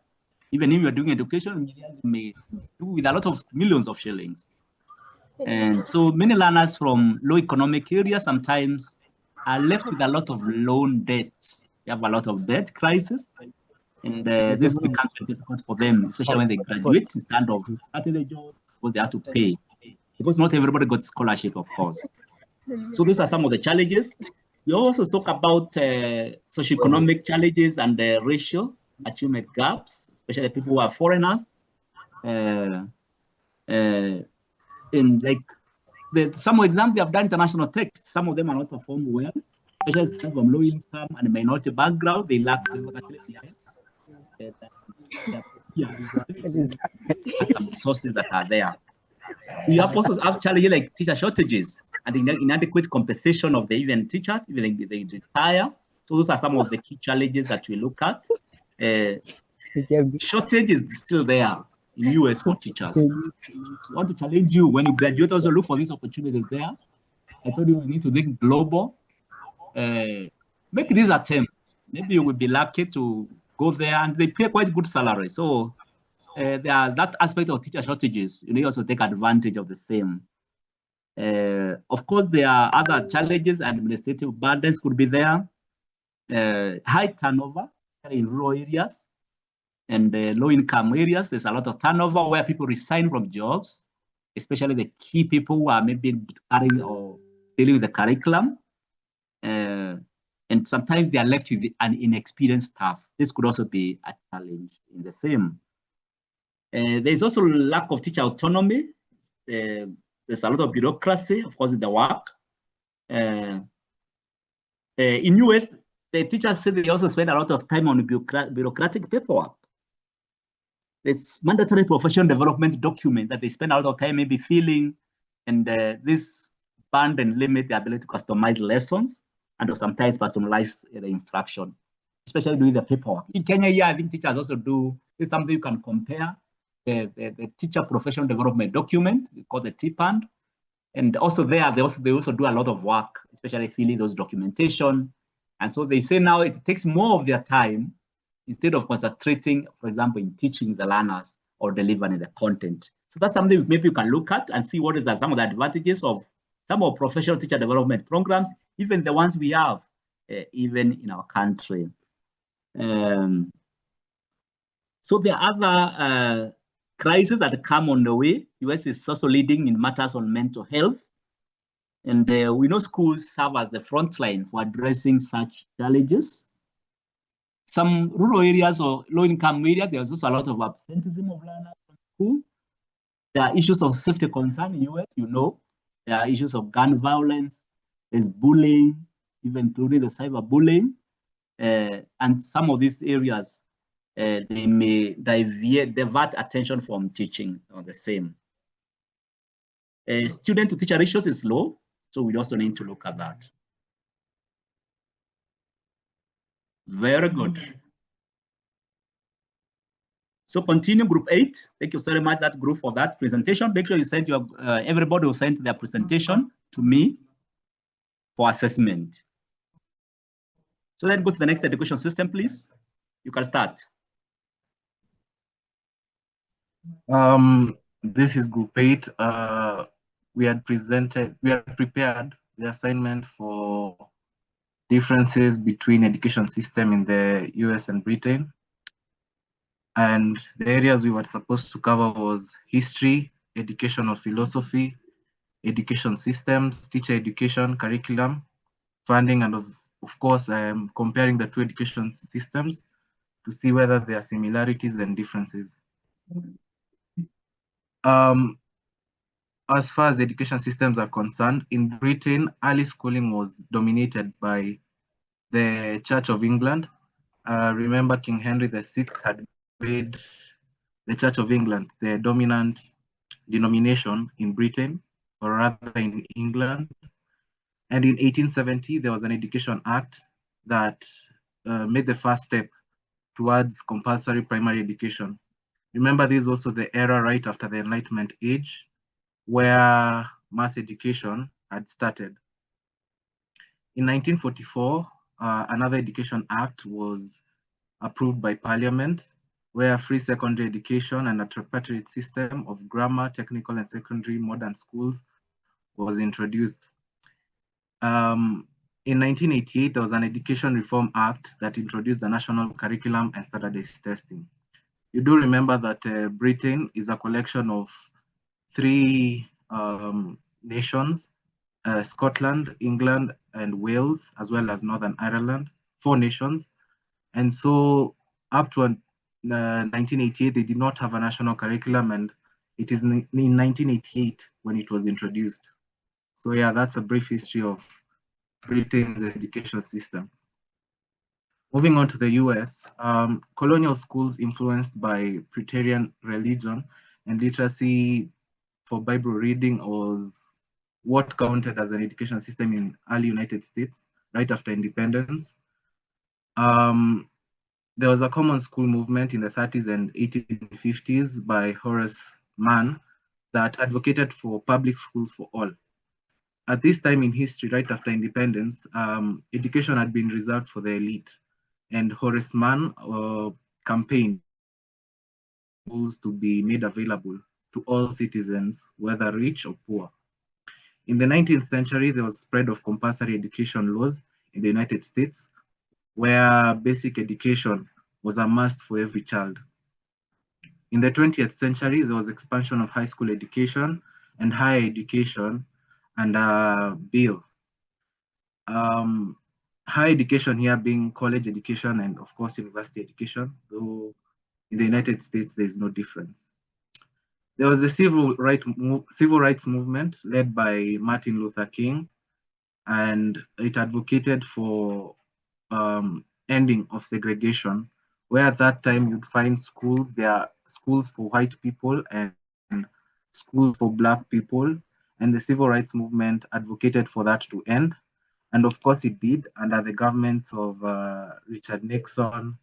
even if you're doing education, you may do with a lot of millions of shillings. And so many learners from low economic areas sometimes are left with a lot of loan debt. They have a lot of debt crisis. And this becomes very difficult for them, especially when they graduate, instead of starting a job, because they have to pay. Because not everybody got scholarship, of course. So these are some of the challenges. We also talk about socioeconomic challenges and the racial achievement gaps, especially people who are foreigners. In like some exams they have done international texts, some of them are not performed well, especially from low income and minority background. They lack some resources that are there. We have also have challenges like teacher shortages and inadequate compensation of the even teachers, even they retire. So those are some of the key challenges that we look at. Shortage is still there in US for teachers. I want to challenge you when you graduate, also look for these opportunities there. I told you we need to think global. Make this attempt. Maybe you will be lucky to go there, and they pay quite good salary. So there are that aspect of teacher shortages. You need also take advantage of the same. Of course, there are other challenges. Administrative burdens could be there. High turnover in rural areas and low-income areas. There's a lot of turnover where people resign from jobs, especially the key people who are maybe carrying or dealing with the curriculum. And sometimes they are left with an inexperienced staff. This could also be a challenge in the same. There's also lack of teacher autonomy. There's a lot of bureaucracy, of course, in the work. In US, the teachers say they also spend a lot of time on bureaucratic paperwork. There's mandatory professional development document that they spend a lot of time maybe filling, and this band and limit the ability to customize lessons and sometimes personalize the instruction, especially doing the paperwork. In Kenya, yeah, I think teachers also do, it's something you can compare, the teacher professional development document called the TPAND. And also there, they also do a lot of work, especially filling those documentation. And so they say now it takes more of their time instead of concentrating, for example, in teaching the learners or delivering the content. So that's something maybe you can look at and see what is some of the advantages of some of professional teacher development programs, even the ones we have, even in our country. So there are other crises that come on the way. US is also leading in matters on mental health. And we know schools serve as the front line for addressing such challenges. Some rural areas or low-income areas, there's also a lot of absenteeism of learners from school. There are issues of safety concern in US, you know. There are issues of gun violence, there's bullying, even including the cyberbullying. And some of these areas, they may divert attention from teaching on the same. Student-to-teacher ratios is low, so we also need to look at that. Very good. So continue group 8. Thank you very much, that group, for that presentation. Make sure you send your, everybody will send their presentation to me for assessment. So then go to the next education system, please. You can start. This is group 8. We had prepared the assignment for differences between education system in the US and Britain. And the areas we were supposed to cover was history, educational philosophy, education systems, teacher education, curriculum, funding, and of course, comparing the two education systems to see whether there are similarities and differences. As far as education systems are concerned, in Britain, early schooling was dominated by the Church of England. Remember, King Henry VI had made the Church of England the dominant denomination in Britain, or rather in England. And in 1870, there was an Education Act that made the first step towards compulsory primary education. Remember, this is also the era right after the Enlightenment age, where mass education had started. In 1944, another Education Act was approved by Parliament, where free secondary education and a tripartite system of grammar, technical, and secondary modern schools was introduced. In 1988, there was an Education Reform Act that introduced the national curriculum and standardized testing. You do remember that Britain is a collection of 3 nations, Scotland, England, and Wales, as well as Northern Ireland, 4 nations. And so up to 1988, they did not have a national curriculum, and it is in 1988 when it was introduced. So yeah, that's a brief history of Britain's education system. Moving on to the US, colonial schools influenced by Praetorian religion and literacy for Bible reading was what counted as an education system in early United States right after independence. There was a common school movement in the 30s and 1850s by Horace Mann that advocated for public schools for all. At this time in history, right after independence, education had been reserved for the elite, and Horace Mann campaigned schools to be made available to all citizens, whether rich or poor. In the 19th century, there was spread of compulsory education laws in the United States, where basic education was a must for every child. In the 20th century, there was expansion of high school education and higher education and a bill. Higher education here being college education and of course university education, though in the United States there is no difference. There was a civil rights movement led by Martin Luther King, and it advocated for ending of segregation, where at that time you'd find schools, there are schools for white people and schools for black people, and the civil rights movement advocated for that to end. And of course it did under the governments of Richard Nixon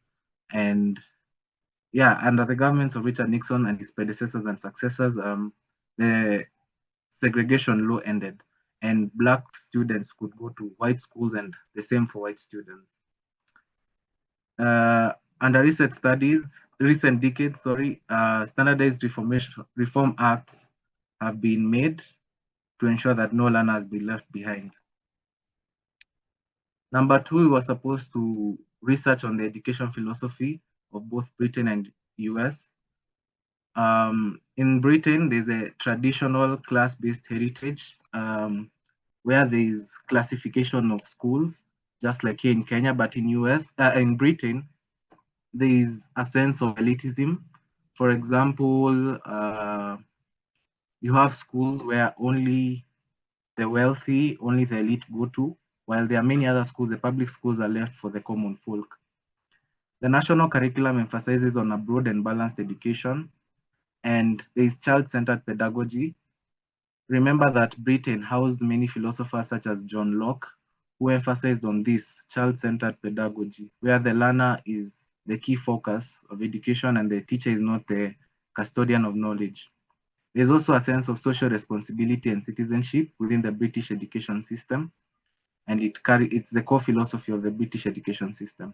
and under the governments of Richard Nixon and his predecessors and successors, the segregation law ended and black students could go to white schools and the same for white students. Under recent decades, standardized reform acts have been made to ensure that no learner has been left behind. Number two, we were supposed to research on the education philosophy of both Britain and US. In Britain, there's a traditional class-based heritage where there's classification of schools, just like here in Kenya, but in Britain, there is a sense of elitism. For example, you have schools where only the wealthy, only the elite go to, while there are many other schools, the public schools are left for the common folk. The national curriculum emphasizes on a broad and balanced education, and there is child-centered pedagogy. Remember that Britain housed many philosophers such as John Locke, who emphasized on this child-centered pedagogy, where the learner is the key focus of education and the teacher is not the custodian of knowledge. There's also a sense of social responsibility and citizenship within the British education system, and it's the core philosophy of the British education system.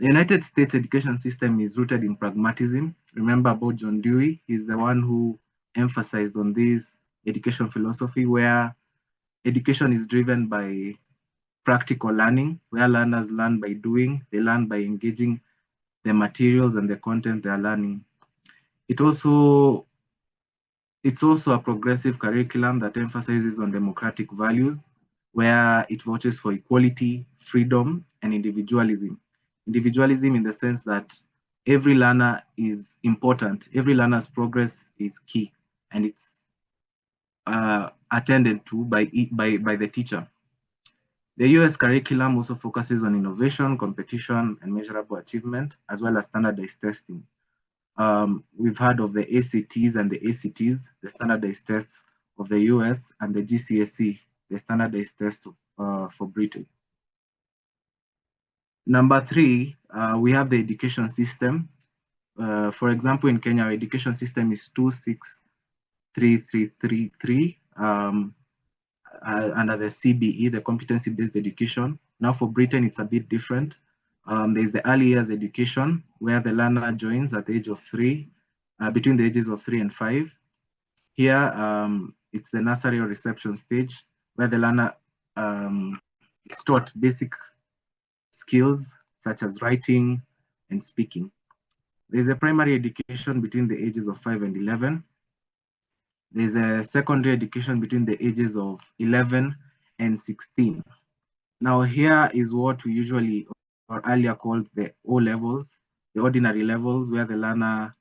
The United States education system is rooted in pragmatism. Remember about John Dewey, he's the one who emphasized on this education philosophy where education is driven by practical learning, where learners learn by doing, they learn by engaging the materials and the content they are learning. It's also a progressive curriculum that emphasizes on democratic values, where it vouches for equality, freedom, and individualism. Individualism in the sense that every learner is important, every learner's progress is key, and it's attended to by the teacher. The US curriculum also focuses on innovation, competition, and measurable achievement, as well as standardized testing. We've heard of the ACTs and the ACTs, the standardized tests of the US, and the GCSE, the standardized test for Britain. Number three, we have the education system. For example, in Kenya, our education system is 26333 under the CBE, the competency-based education. Now for Britain, it's a bit different. There's the early years education, where the learner joins at the age of 3, between the ages of 3 and 5. Here, it's the nursery or reception stage, where the learner is taught basic skills such as writing and speaking. There's a primary education between the ages of 5 and 11. There's a secondary education between the ages of 11 and 16. Now here is what we usually or earlier called the O levels, the ordinary levels, where the learner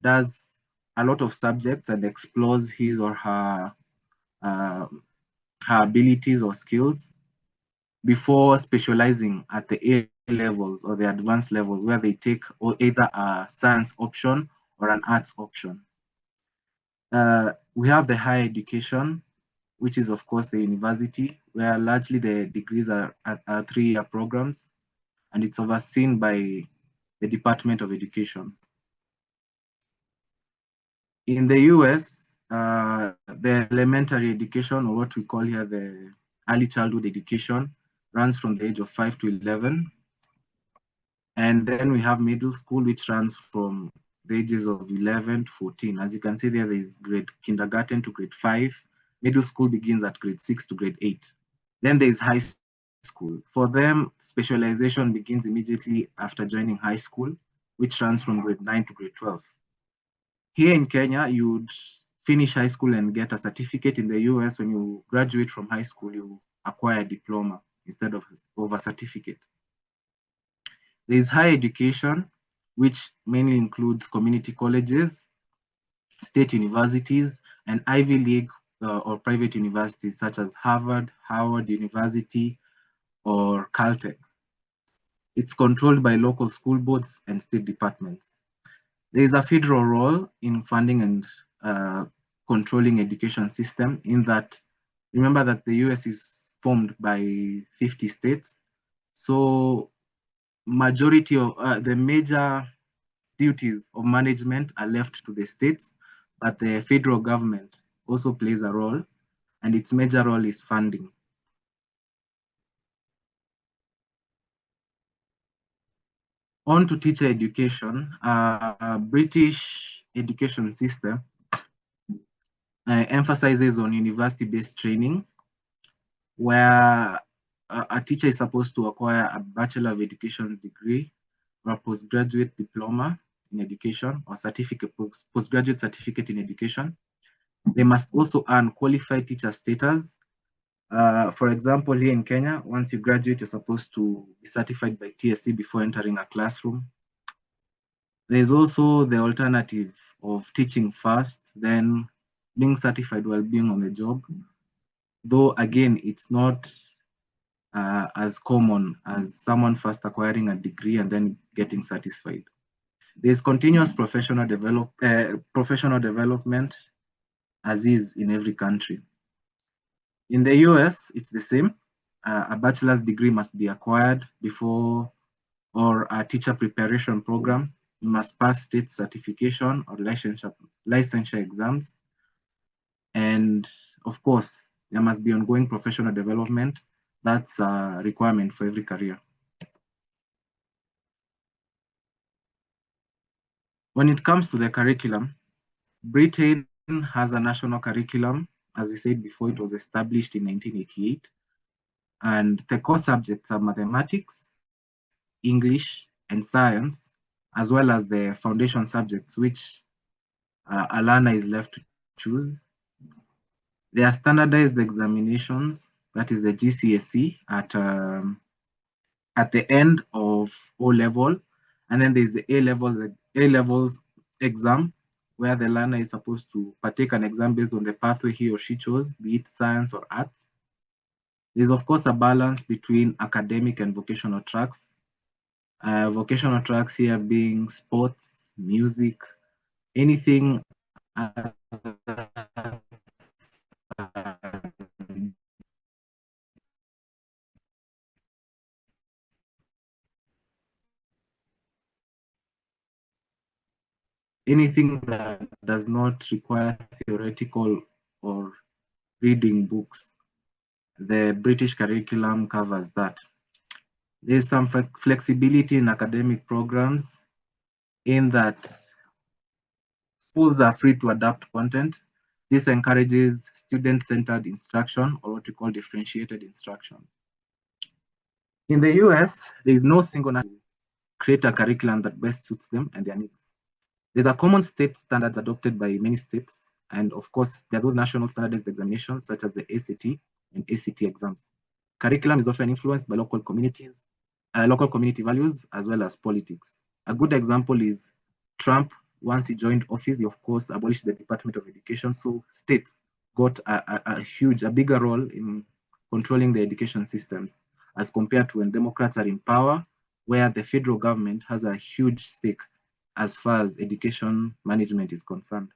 does a lot of subjects and explores his or her abilities or skills. before specializing at the A levels or the advanced levels, where they take either a science option or an arts option. We have the higher education, which is of course the university, where largely the degrees are 3-year programs, and it's overseen by the Department of Education. In the US, the elementary education, or what we call here the early childhood education, runs from the age of 5 to 11. And then we have middle school, which runs from the ages of 11 to 14. As you can see there is grade kindergarten to grade 5. Middle school begins at grade 6 to grade 8. Then there is high school. For them, specialization begins immediately after joining high school, which runs from grade 9 to grade 12. Here in Kenya, you'd finish high school and get a certificate. In the US, when you graduate from high school, you acquire a diploma instead of a certificate. There is higher education, which mainly includes community colleges, state universities, and Ivy League or private universities such as Harvard, Howard University, or Caltech. It's controlled by local school boards and state departments. There is a federal role in funding and controlling education system, in that, remember that the US is formed by 50 states. So majority of the major duties of management are left to the states, but the federal government also plays a role, and its major role is funding. On to teacher education. British education system emphasizes on university-based training, where a teacher is supposed to acquire a Bachelor of Education degree or a postgraduate diploma in education or postgraduate certificate in education. They must also earn qualified teacher status. For example, here in Kenya, once you graduate, you're supposed to be certified by TSC before entering a classroom. There's also the alternative of teaching first, then being certified while being on the job. Though again, it's not as common as someone first acquiring a degree and then getting satisfied. There's continuous professional development, as is in every country. In the US, it's the same. A bachelor's degree must be acquired before, or a teacher preparation program. You must pass state certification or licensure exams. And of course, there must be ongoing professional development. That's a requirement for every career. When it comes to the curriculum, Britain has a national curriculum. As we said before, it was established in 1988. And the core subjects are mathematics, English, and science, as well as the foundation subjects, which a learner is left to choose. There are standardized examinations, that is the GCSE, at the end of O level, and then there's the A levels exam, where the learner is supposed to partake an exam based on the pathway he or she chose, be it science or arts. There's of course a balance between academic and vocational tracks. Vocational tracks here being sports, music, anything anything that does not require theoretical or reading books. The British curriculum covers that. There's some flexibility in academic programs, in that schools are free to adapt content. This encourages student-centered instruction, or what we call differentiated instruction. In the US, there is no single create a curriculum that best suits them and their needs. There's a common state standards adopted by many states, and of course, there are those national standardized examinations such as the ACT and ACT exams. Curriculum is often influenced by local community values, as well as politics. A good example is Trump. Once he joined office, he of course abolished the Department of Education, so states got a bigger role in controlling the education systems. as compared to when Democrats are in power, where the federal government has a huge stake as far as education management is concerned.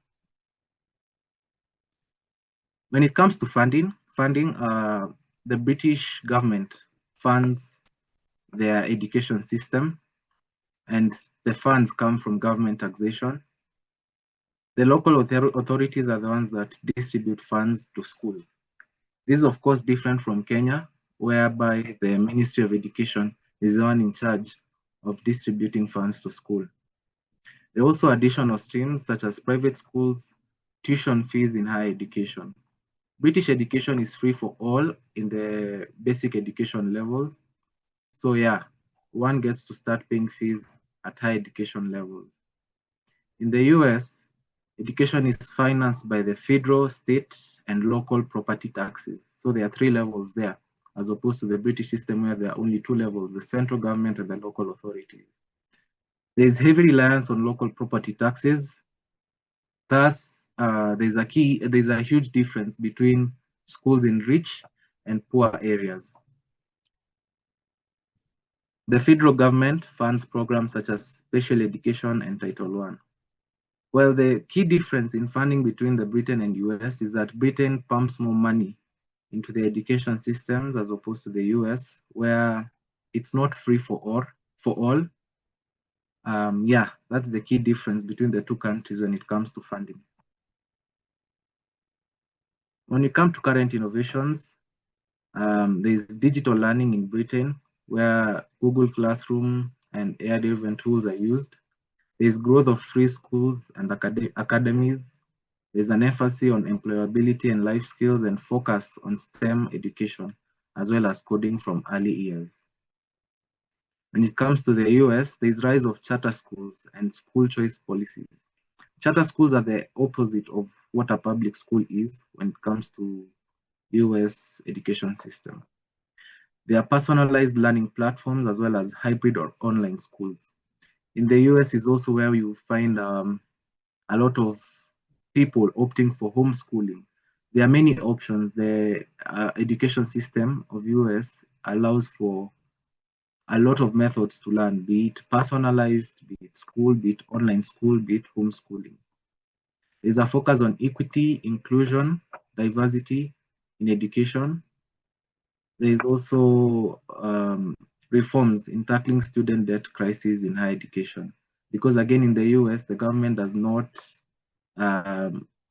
When it comes to funding, the British government funds their education system, and the funds come from government taxation. The local authorities are the ones that distribute funds to schools. This is of course different from Kenya, whereby the Ministry of Education is the one in charge of distributing funds to school. There are also additional streams such as private schools, tuition fees in higher education. British education is free for all in the basic education level. So yeah, one gets to start paying fees at high education levels. In the US, education is financed by the federal, state, and local property taxes. So there are 3 levels there, as opposed to the British system where there are only 2 levels, the central government and the local authorities. There is heavy reliance on local property taxes. Thus, there's a huge difference between schools in rich and poor areas. The federal government funds programs such as special education and Title I. Well, the key difference in funding between the Britain and US is that Britain pumps more money into the education systems as opposed to the US, where it's not free for all. Yeah, that's the key difference between the two countries when it comes to funding. When it comes to current innovations, there's digital learning in Britain, where Google Classroom and AI-driven tools are used. There's growth of free schools and academies. There's an emphasis on employability and life skills and focus on STEM education, as well as coding from early years. When it comes to the US, there's rise of charter schools and school choice policies. Charter schools are the opposite of what a public school is when it comes to US education system. They are personalized learning platforms as well as hybrid or online schools. In the US is also where you find a lot of people opting for homeschooling. There are many options. The education system of US allows for a lot of methods to learn, be it personalized, be it school, be it online school, be it homeschooling. There's a focus on equity, inclusion, diversity in education. There is also reforms in tackling student debt crisis in higher education. Because again, in the US, the government does not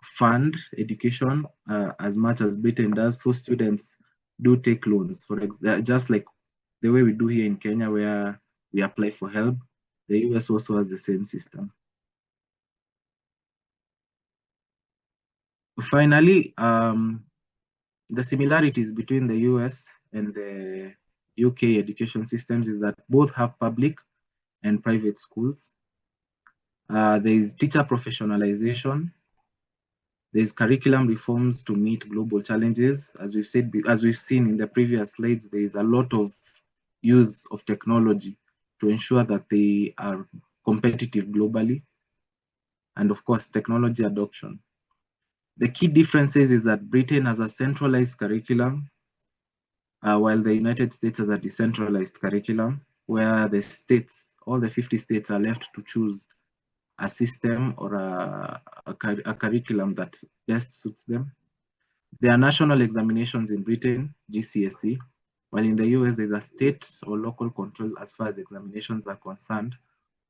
fund education as much as Britain does. So students do take loans, for example, just like the way we do here in Kenya, where we apply for help. The US also has the same system. Finally, the similarities between the US and the UK education systems is that both have public and private schools. There is teacher professionalization. There's curriculum reforms to meet global challenges. As we've seen in the previous slides, there is a lot of use of technology to ensure that they are competitive globally. And of course, technology adoption. The key differences is that Britain has a centralized curriculum, while the United States has a decentralized curriculum, where the states, all the 50 states, are left to choose a system or a curriculum that best suits them. There are national examinations in Britain, GCSE, while in the US there's a state or local control as far as examinations are concerned,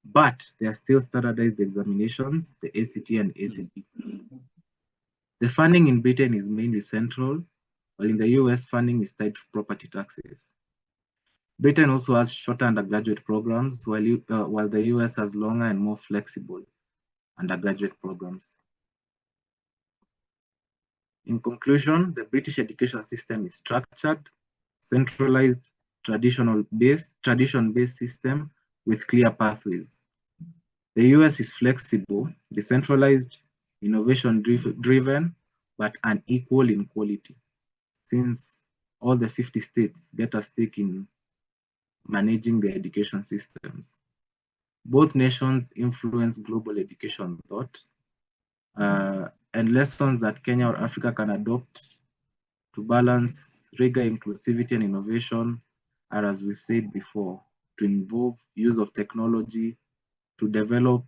but there are still standardized examinations, the ACT and ACT. The funding in Britain is mainly central, while in the US funding is tied to property taxes. Britain also has shorter undergraduate programs, while the US has longer and more flexible undergraduate programs. In conclusion, the British education system is structured, centralized, tradition-based system with clear pathways. The US is flexible, decentralized, innovation-driven, but unequal in quality, since all the 50 states get a stake in managing their education systems. Both nations influence global education thought, and lessons that Kenya or Africa can adopt to balance rigor, inclusivity, and innovation are, as we've said before, to involve use of technology, to develop,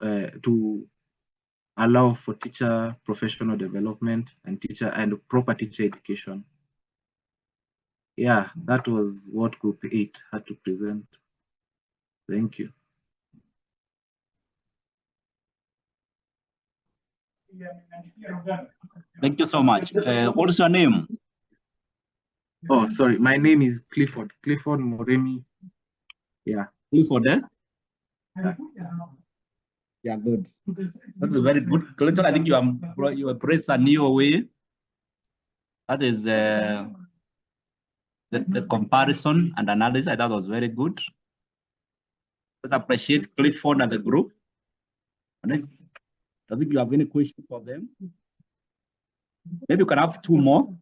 to allow for teacher professional development and proper teacher education. Yeah, that was what Group 8 had to present. Thank you. Thank you so much. What is your name? Oh, sorry. My name is Clifford. Clifford Moremi. Yeah. Clifford, eh? Yeah, good. That is very good. Clifford, I think you are praised a new way. That is the comparison and analysis. I thought was very good. Let's appreciate Clifford and the group. And then, I think you have any question for them. Maybe you can have two more.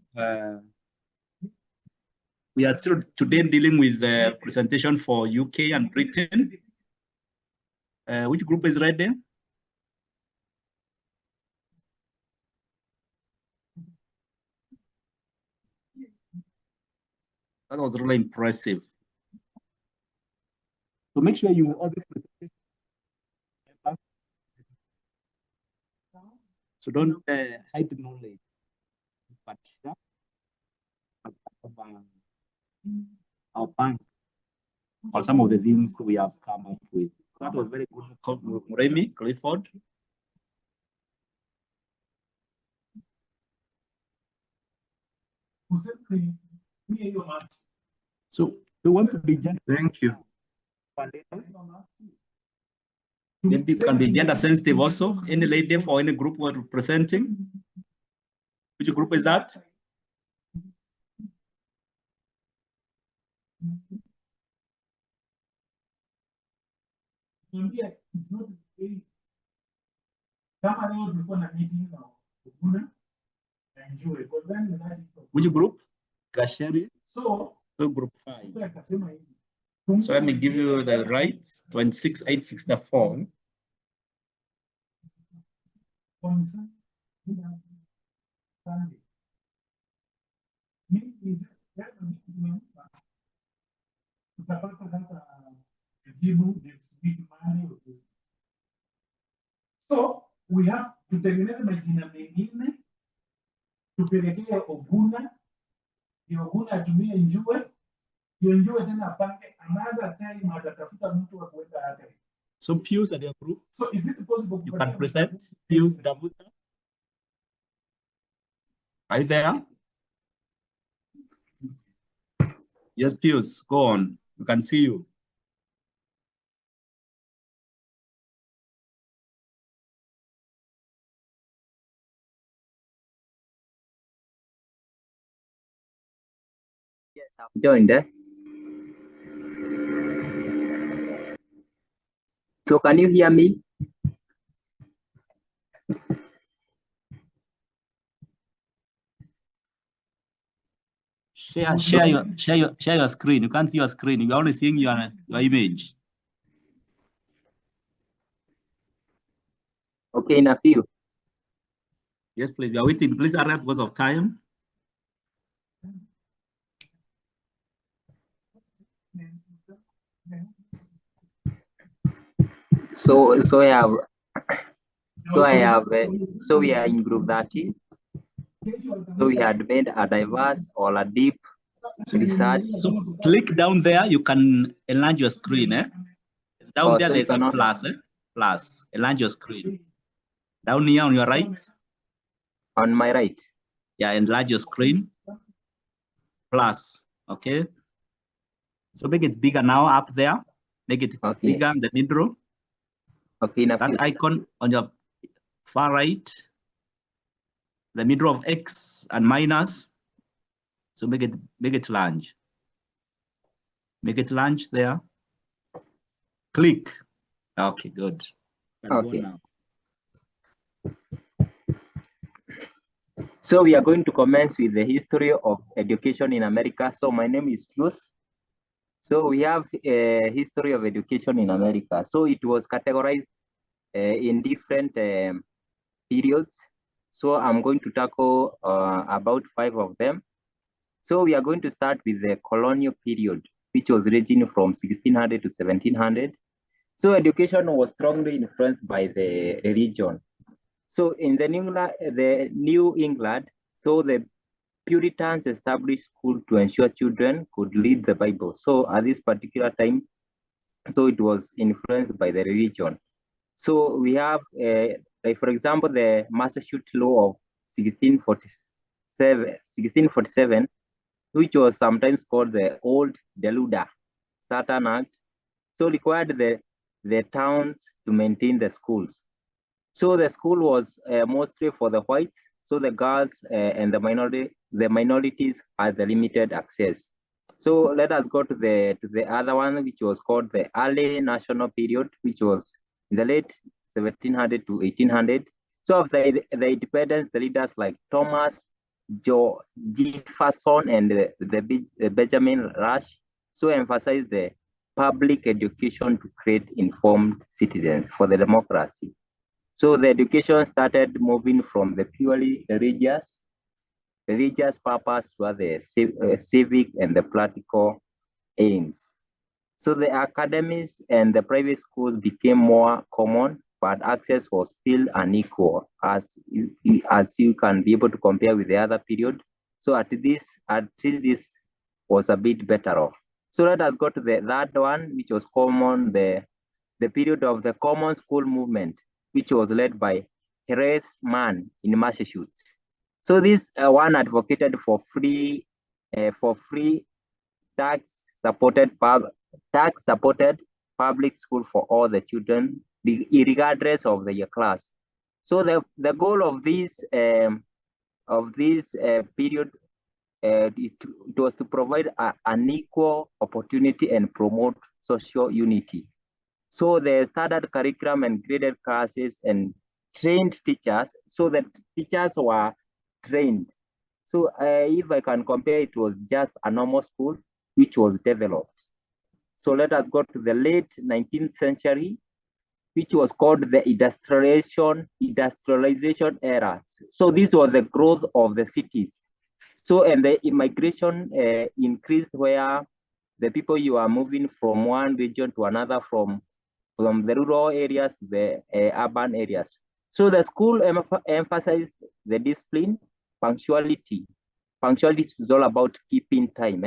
We are still today dealing with the presentation for UK and Britain. Which group is ready? That was really impressive. So make sure you always presentation. So don't hide the knowledge, but our bank or some of the things we have come up with. That was very good, Moremi, Clifford. So we want to be gender. Thank you. Maybe it can be gender sensitive also. Any lady for any group we're representing. Which group is that? Which group? Gasheri. So group 5. So let me give you the rights. 26864. So we have tutengeneze majina mengine tupelekee Oguna, Oguna atumie Njue, Njue tena apange another time atatafuta mtu wa kuweka hata. So Pius and approve. So is it possible you can present Pius Davuta? Are you there? Yes, Pius, go on. We can see you. Yes, I've joined. So can you hear me? Share your screen. You can't see your screen. You're only seeing your image. Okay, in a few. Yes, please. We are waiting. Please hurry up because of time. So we are in group 13. So we had made a diverse or a deep research. So click down there. You can enlarge your screen. It's down there. So There's a plus. Plus. Enlarge your screen. Down here on your right. On my right. Yeah, enlarge your screen. Plus. Okay. So make it bigger now up there. Make it bigger in the middle. Okay, that icon on your far right, the middle of X and minus. So make it large. Make it large there. Click. Okay, good. Okay. So we are going to commence with the history of education in America. So my name is Pius. So we have a history of education in America. So it was categorized in different periods. So I'm going to tackle about 5 of them. So we are going to start with the colonial period, which was ranging from 1600 to 1700. So education was strongly influenced by the religion. So in the New England, so the Puritans established school to ensure children could read the Bible. So at this particular time, so it was influenced by the religion. So we have, like for example, the Massachusetts law of 1647, which was sometimes called the Old Deluder Saturn Act, so required the towns to maintain the schools. So the school was mostly for the whites, so the girls and the minorities had the limited access. So let us go to the other one, which was called the early national period, which was in the late 1700 to 1800. So after the independence, the leaders like Thomas Jefferson and the Benjamin Rush so emphasized the public education to create informed citizens for the democracy. So the education started moving from the purely religious purpose to the civic and the practical aims. So the academies and the private schools became more common, but access was still unequal, as you can be able to compare with the other period. So at least this was a bit better off. So let us go to the third one, which was common, the period of the common school movement, which was led by Horace Mann in Massachusetts. So this one advocated for free tax-supported public school for all the children, regardless of their class. So the goal of this period, it was to provide an equal opportunity and promote social unity. So the standard curriculum and graded classes and trained teachers, so that teachers were trained. So if I can compare, it was just a normal school which was developed. So let us go to the late 19th century, which was called the industrialization era. So this was the growth of the cities. So and the immigration increased, where the people you are moving from one region to another, from the rural areas to the urban areas. So the school emphasized the discipline, punctuality. Punctuality is all about keeping time,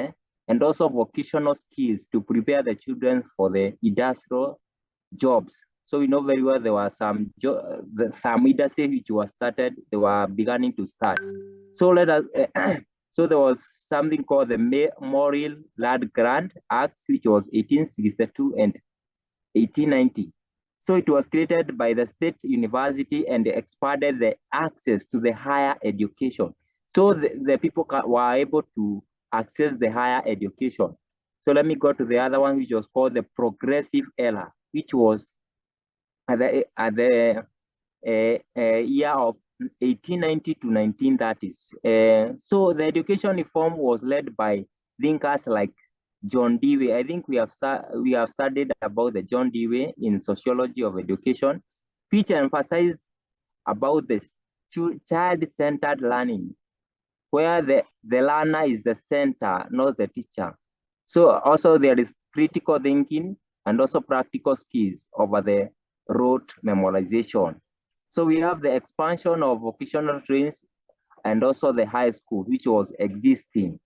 and also vocational skills to prepare the children for the industrial jobs. So we know very well there were some industries which were started, they were beginning to start. So let us, so there was something called the Morrill Land Grant Act, which was 1862 and 1890. So it was created by the state university and expanded the access to the higher education. So the people were able to access the higher education. So let me go to the other one, which was called the progressive era, which was at the year of 1890 to 1930s. So the education reform was led by thinkers like John Dewey. I think we have studied about the John Dewey in sociology of education, which emphasized about the child-centered learning, where the learner is the center, not the teacher. So also there is critical thinking and also practical skills over the rote memorization. So we have the expansion of vocational trainings and also the high school, which was existing.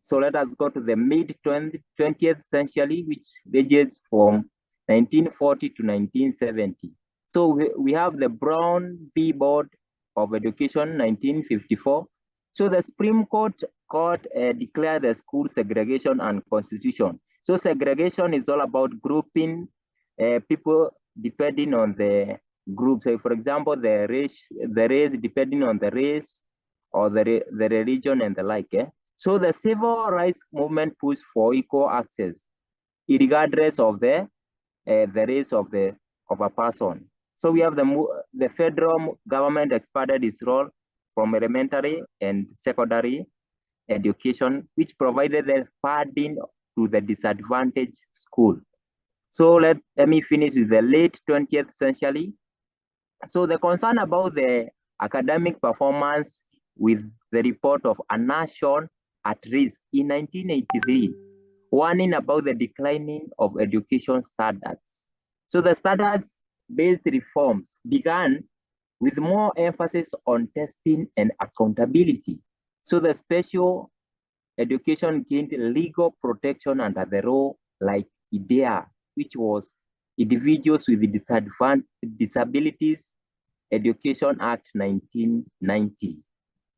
So let us go to the mid-20th century, which ranges from 1940 to 1970. So we have the Brown v. Board of Education, 1954. So the Supreme Court declared the school segregation unconstitutional. So segregation is all about grouping people depending on the group. So for example, the race depending on the race or the religion and the like. So the civil rights movement pushed for equal access, regardless of the race of a person. So we have the federal government expanded its role from elementary and secondary education, which provided the funding to the disadvantaged school. So let me finish with the late 20th century. So the concern about the academic performance with the report of a nation at risk in 1983, warning about the declining of education standards. So the standards-based reforms began with more emphasis on testing and accountability. So the special education gained legal protection under the law like IDEA, which was Individuals with Disabilities Education Act 1990.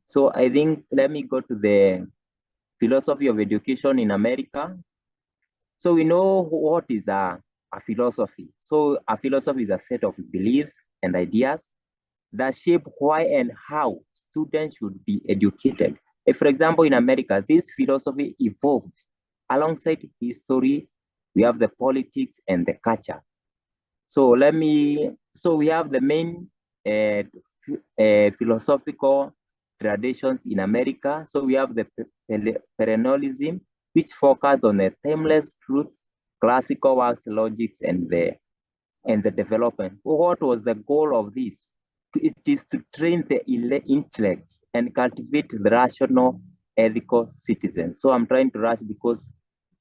So I think, let me go to the philosophy of education in America. So we know what is a philosophy. So a philosophy is a set of beliefs and ideas that shape why and how students should be educated. For example, in America, this philosophy evolved alongside history. We have the politics and the culture. So we have the main philosophical traditions in America. So we have the perennialism, which focus on the timeless truths, classical works, logics, and the development. What was the goal of this? It is to train the intellect and cultivate the rational, ethical citizens. So I'm trying to rush because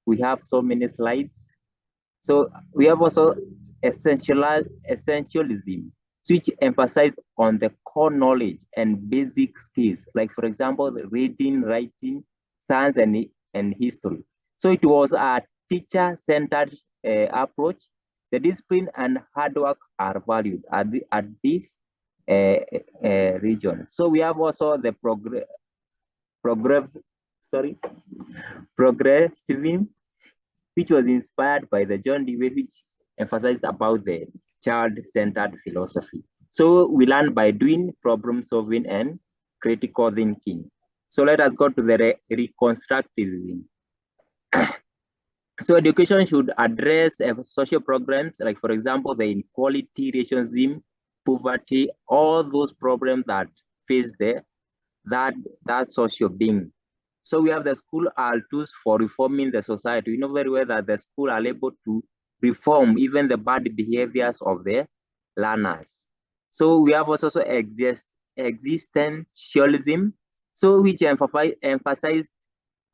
we have so many slides. So we have also essentialism, which emphasize on the core knowledge and basic skills, like for example, reading, writing, science, and history. So it was a teacher-centered approach. The discipline and hard work are valued at this region. So we have also the progressivism, which was inspired by the John Dewey, which emphasized about the child-centered philosophy. So we learn by doing, problem solving, and critical thinking. So let us go to the reconstructivism. So education should address social programs, like for example, the inequality, racism, poverty, all those problems that face that social being. So we have the school are tools for reforming the society. We know very well that the school are able to reform even the bad behaviors of the learners. So we have also existentialism, so which emphasized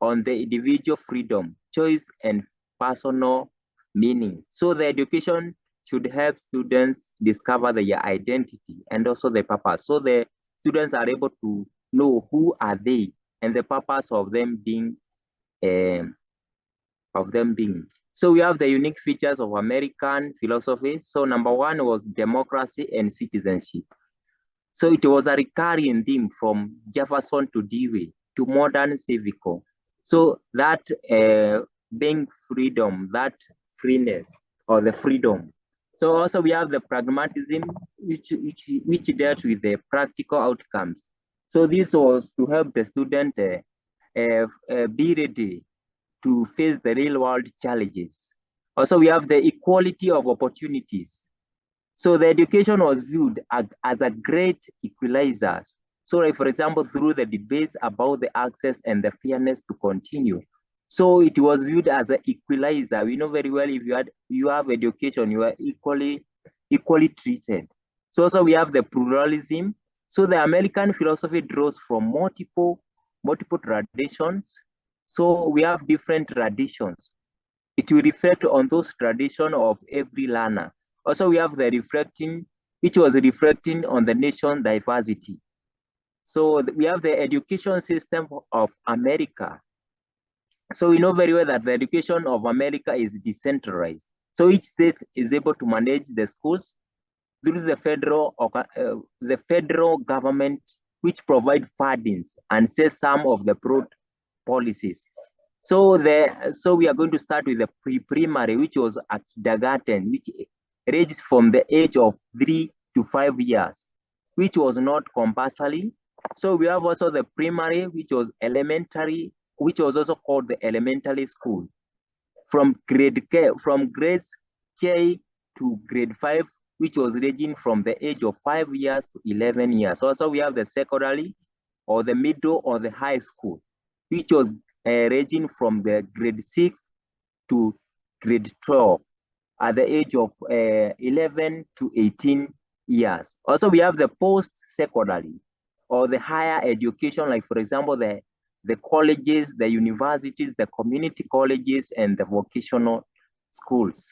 on the individual freedom, choice, and personal meaning. So the education should help students discover their identity and also the purpose. So the students are able to know who are they and the purpose of them being. So we have the unique features of American philosophy. So number one was democracy and citizenship. So it was a recurring theme from Jefferson to Dewey to modern civical. So that being freedom, that freeness or the freedom. So also we have the pragmatism, which dealt with the practical outcomes. So this was to help the student be ready to face the real world challenges. Also, we have the equality of opportunities. So the education was viewed as a great equalizer. So like, for example, through the debates about the access and the fairness to continue. So it was viewed as an equalizer. We know very well if you have education, you are equally treated. So also we have the pluralism. So the American philosophy draws from multiple traditions. So we have different traditions. It will reflect on those traditions of every learner. Also, we have the reflecting, which was reflecting on the nation diversity. So we have the education system of America. So we know very well that the education of America is decentralized. So each state is able to manage the schools through the federal government, which provide fundings and sets some of the broad policies. So we are going to start with the pre-primary, which was a kindergarten, which ranges from the age of 3 to 5 years, which was not compulsory. So we have also the primary, which was elementary, which was also called the elementary school. From grades K to grade 5, which was ranging from the age of 5 years to 11 years. Also, we have the secondary or the middle or the high school, which was ranging from the grade 6 to grade 12 at the age of 11 to 18 years. Also, we have the post-secondary or the higher education, like for example, the the colleges, the universities, the community colleges, and the vocational schools.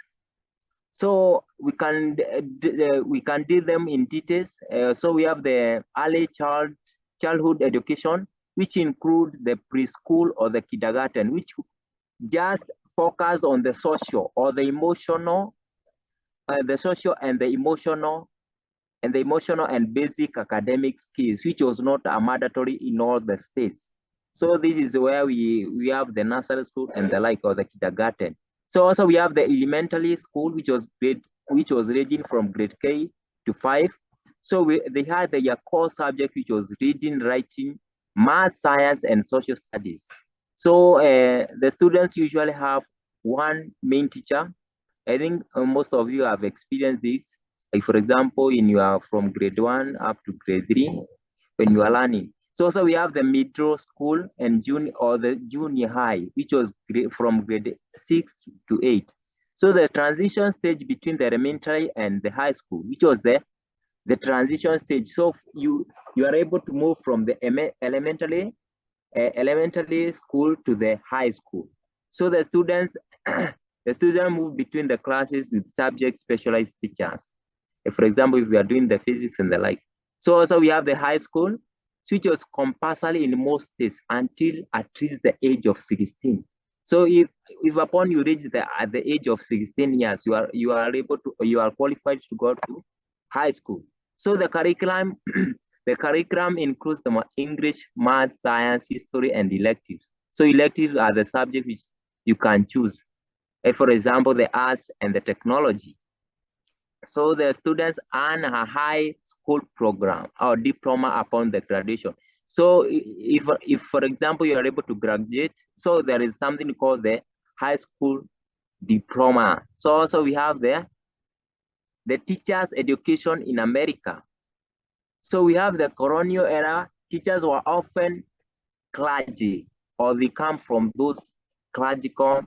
So we can do them in details. So we have the early childhood education, which include the preschool or the kindergarten, which just focus on the social or the emotional, the social and the emotional and basic academic skills, which was not mandatory in all the states. So this is where we have the nursery school and the like, or the kindergarten. So also we have the elementary school, which was ranging from grade K to 5. So they had their core subject, which was reading, writing, math, science, and social studies. So the students usually have one main teacher. I think most of you have experienced this. Like for example, you are from grade 1 up to grade 3 when you are learning. So also we have the middle school and the junior high, which was from grade 6 to 8. So the transition stage between the elementary and the high school, which was the transition stage. So you are able to move from the elementary school to the high school. So the students move between the classes with subject specialized teachers. For example, if we are doing the physics and the like. So also we have the high school, which was compulsory in most states until at least the age of 16. So if upon you reach at the age of 16 years, you are qualified to go to high school. So the curriculum includes the English, math, science, history, and electives. So electives are the subjects which you can choose. For example, the arts and the technology. So the students earn a high school program or diploma upon the graduation. So if for example, you are able to graduate, so there is something called the high school diploma. So also we have the teachers' education in America. So we have the colonial era. Teachers were often clergy, or they come from those clerical.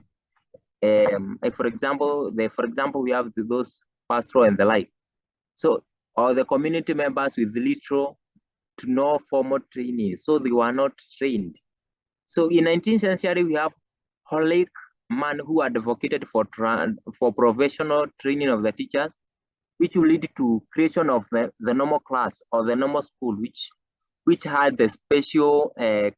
Like for example, we have those pastoral and the like. So, or the community members with little to no formal training, so they were not trained. So in 19th century, we have Holic man who advocated for professional training of the teachers, which will lead to creation of the normal class or the normal school, which had the special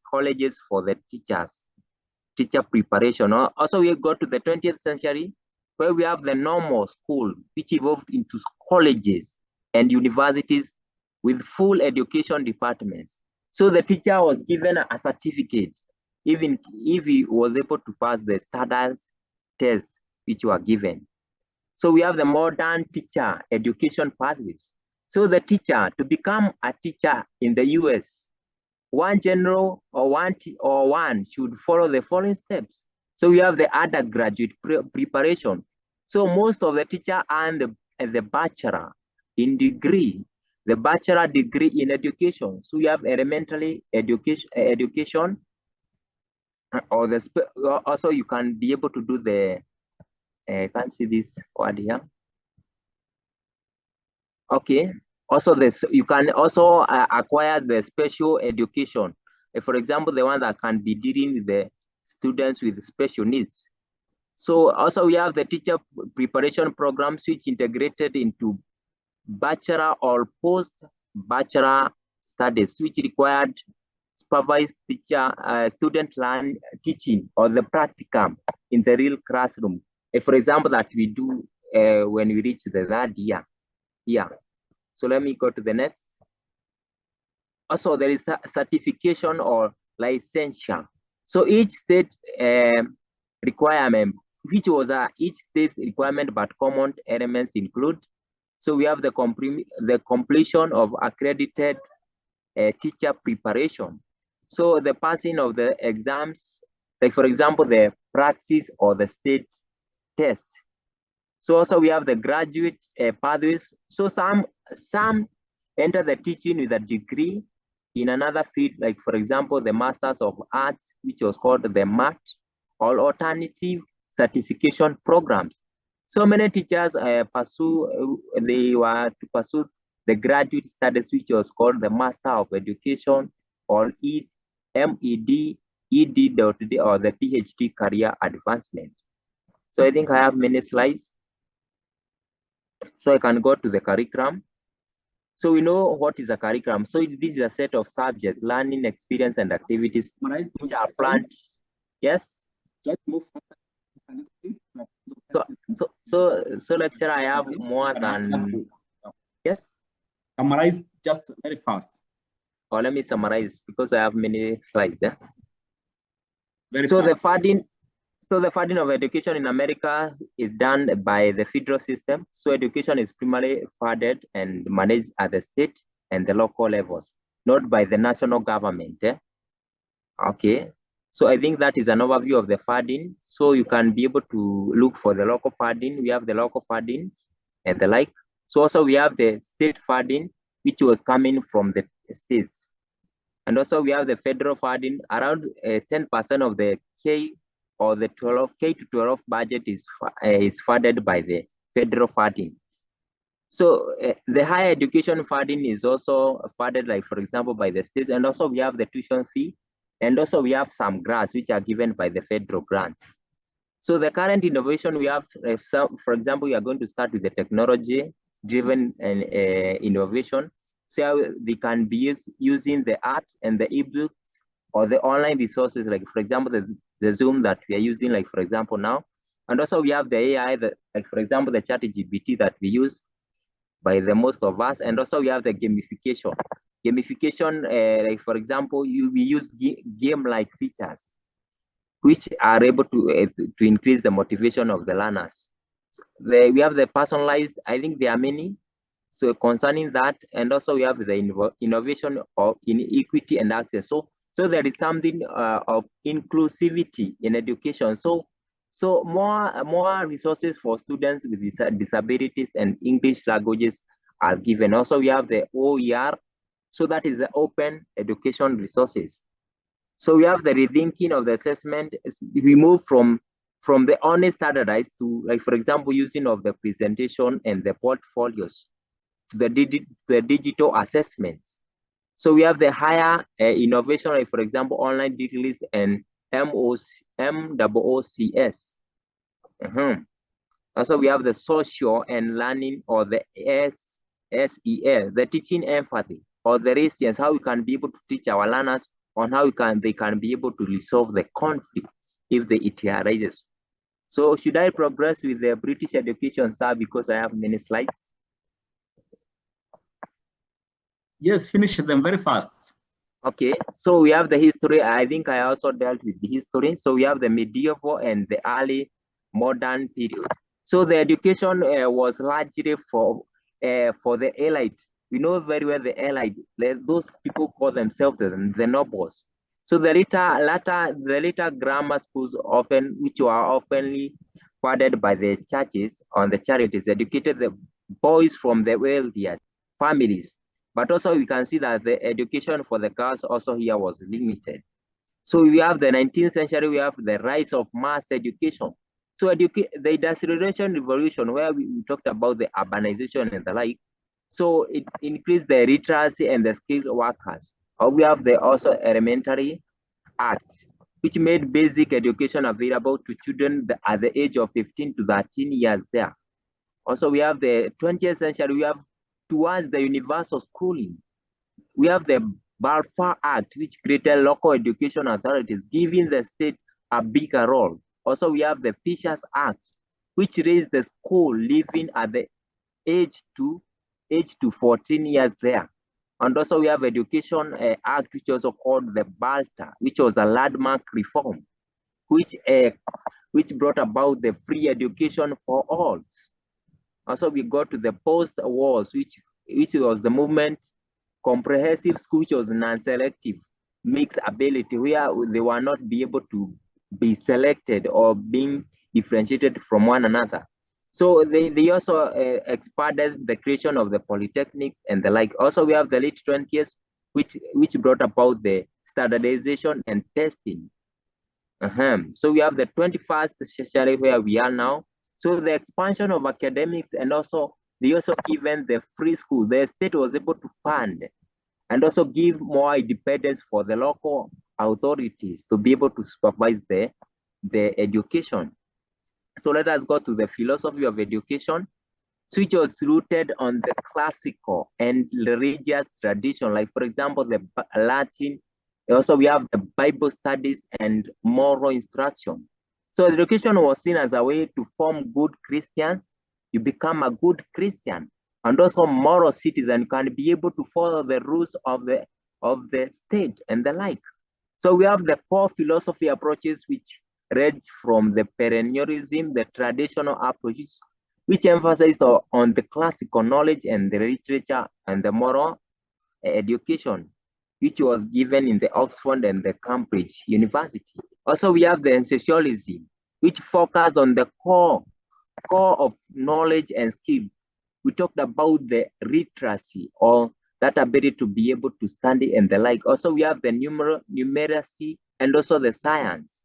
colleges for the teacher preparation. Also, we go to the 20th century, where we have the normal school, which evolved into colleges and universities with full education departments. So the teacher was given a certificate, even if he was able to pass the standard tests which were given. So we have the modern teacher education pathways. So the teacher, to become a teacher in the US, one general or one should follow the following steps. So we have the undergraduate preparation. So most of the teachers earn the bachelor in degree, the bachelor degree in education. So we have elementary education, or also you can be able to do the can't see this word here. Okay. Also, you can also acquire the special education. For example, the one that can be dealing with the students with special needs. So also we have the teacher preparation programs, which integrated into bachelor or post-bachelor studies, which required supervised student teaching or the practicum in the real classroom. For example, that we do when we reach the third year. Yeah. So let me go to the next. Also, there is certification or licensure. So each state requirement, which was each state's requirement, but common elements include. So we have the completion of accredited teacher preparation. So the passing of the exams, like for example, the praxis or the state test. So also we have the graduate pathways. So some enter the teaching with a degree in another field, like for example, the Masters of Arts, which was called the MAT, or alternative certification programs. So many teachers they were to pursue the graduate studies, which was called the Master of Education, or MED, ED.D or the PhD career advancement. So I think I have many slides. So I can go to the curriculum. So we know what is a curriculum. So this is a set of subjects, learning, experience, and activities which are planned. Yes. Just move. So lecturer, I have more than, yes. Summarize just very fast. Or let me summarize because I have many slides. Yeah? Very so fast. the funding of education in America is done by the federal system. So education is primarily funded and managed at the state and the local levels, not by the national government. Okay. So I think that is an overview of the funding. So you can be able to look for the local funding. We have the local fundings and the like. So also we have the state funding, which was coming from the states. And also we have the federal funding. Around 10% of the K or the 12 K to 12 budget is funded by the federal funding. So the higher education funding is also funded, like for example, by the states. And also we have the tuition fee. And also we have some grants which are given by the federal grants. So the current innovation we have, for example, we are going to start with the technology-driven innovation. So they can be using the apps and the ebooks or the online resources, like for example, the Zoom that we are using, like for example now. And also we have the AI, like for example, the ChatGPT that we use by the most of us. And also we have the gamification. Gamification, like for example, we use game-like features, which are able to increase the motivation of the learners. We have the personalized, I think there are many. So concerning that, and also we have the innovation of inequity and access. So there is something of inclusivity in education. So more resources for students with disabilities and English languages are given. Also, we have the OER. So that is the open education resources. So we have the rethinking of the assessment. We move from the only standardized to, like for example, using of the presentation and the portfolios to the digital assessments. So we have the higher innovation, like for example, online degrees and MOOCs. Also, we have the social and learning, or the SEL, the teaching empathy, or the resilience, how we can be able to teach our learners on how they can be able to resolve the conflict if it arises. So should I progress with the British education, sir, because I have many slides? Yes, finish them very fast. Okay, so we have the history. I think I also dealt with the history. So we have the medieval and the early modern period. So the education was largely for the elite. We know very well the elite. Those people call themselves the nobles. So the later grammar schools, which were often funded by the churches on the charities, educated the boys from the wealthier families. But also we can see that the education for the girls also here was limited. So we have the 19th century, we have the rise of mass education. So the industrialization revolution, where we talked about the urbanization and the like. So it increased the literacy and the skilled workers. Or we have the also Elementary Act, which made basic education available to children at the age of 15 to 13 years there. Also, we have the 20th century, we have towards the universal schooling. We have the Balfour Act, which created local education authorities, giving the state a bigger role. Also, we have the Fisher's Act, which raised the school living at the age to 14 years there. And also we have Education Act, which also called the BALTA, which was a landmark reform, which brought about the free education for all. Also, we got to the post-wars, which was the movement, comprehensive school, which was non-selective, mixed ability, where they were not be able to be selected or being differentiated from one another. So they also expanded the creation of the polytechnics and the like. Also, we have the late 20s, which brought about the standardization and testing. So we have the 21st century where we are now. So the expansion of academics, and also they also given the free school. The state was able to fund and also give more independence for the local authorities to be able to supervise the education. So let us go to the philosophy of education, which was rooted on the classical and religious tradition. Like, for example, the Latin. Also, we have the Bible studies and moral instruction. So education was seen as a way to form good Christians. You become a good Christian, and also moral citizen, can be able to follow the rules of the state and the like. So we have the core philosophy approaches, which range from the perennialism, the traditional approaches, which emphasize on the classical knowledge and the literature and the moral education, which was given in the Oxford and the Cambridge University. Also, we have the essentialism, which focused on the core of knowledge and skill. We talked about the literacy, or that ability to be able to study and the like. Also, we have the numeracy and also the science.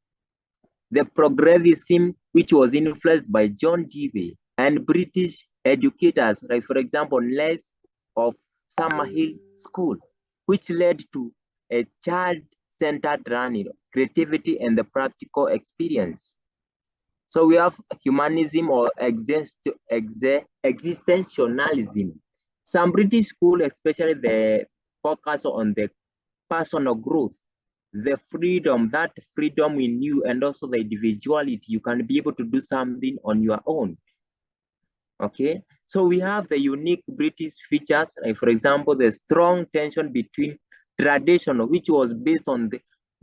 The progressivism, which was influenced by John Dewey and British educators, like, for example, Les of Summerhill School, which led to a child-centered learning, creativity, and the practical experience. So we have humanism or existentialism. Some British schools, especially the focus on the personal growth, the freedom in you, and also the individuality. You can be able to do something on your own. Okay, so we have the unique British features, like, for example, the strong tension between tradition, which was based on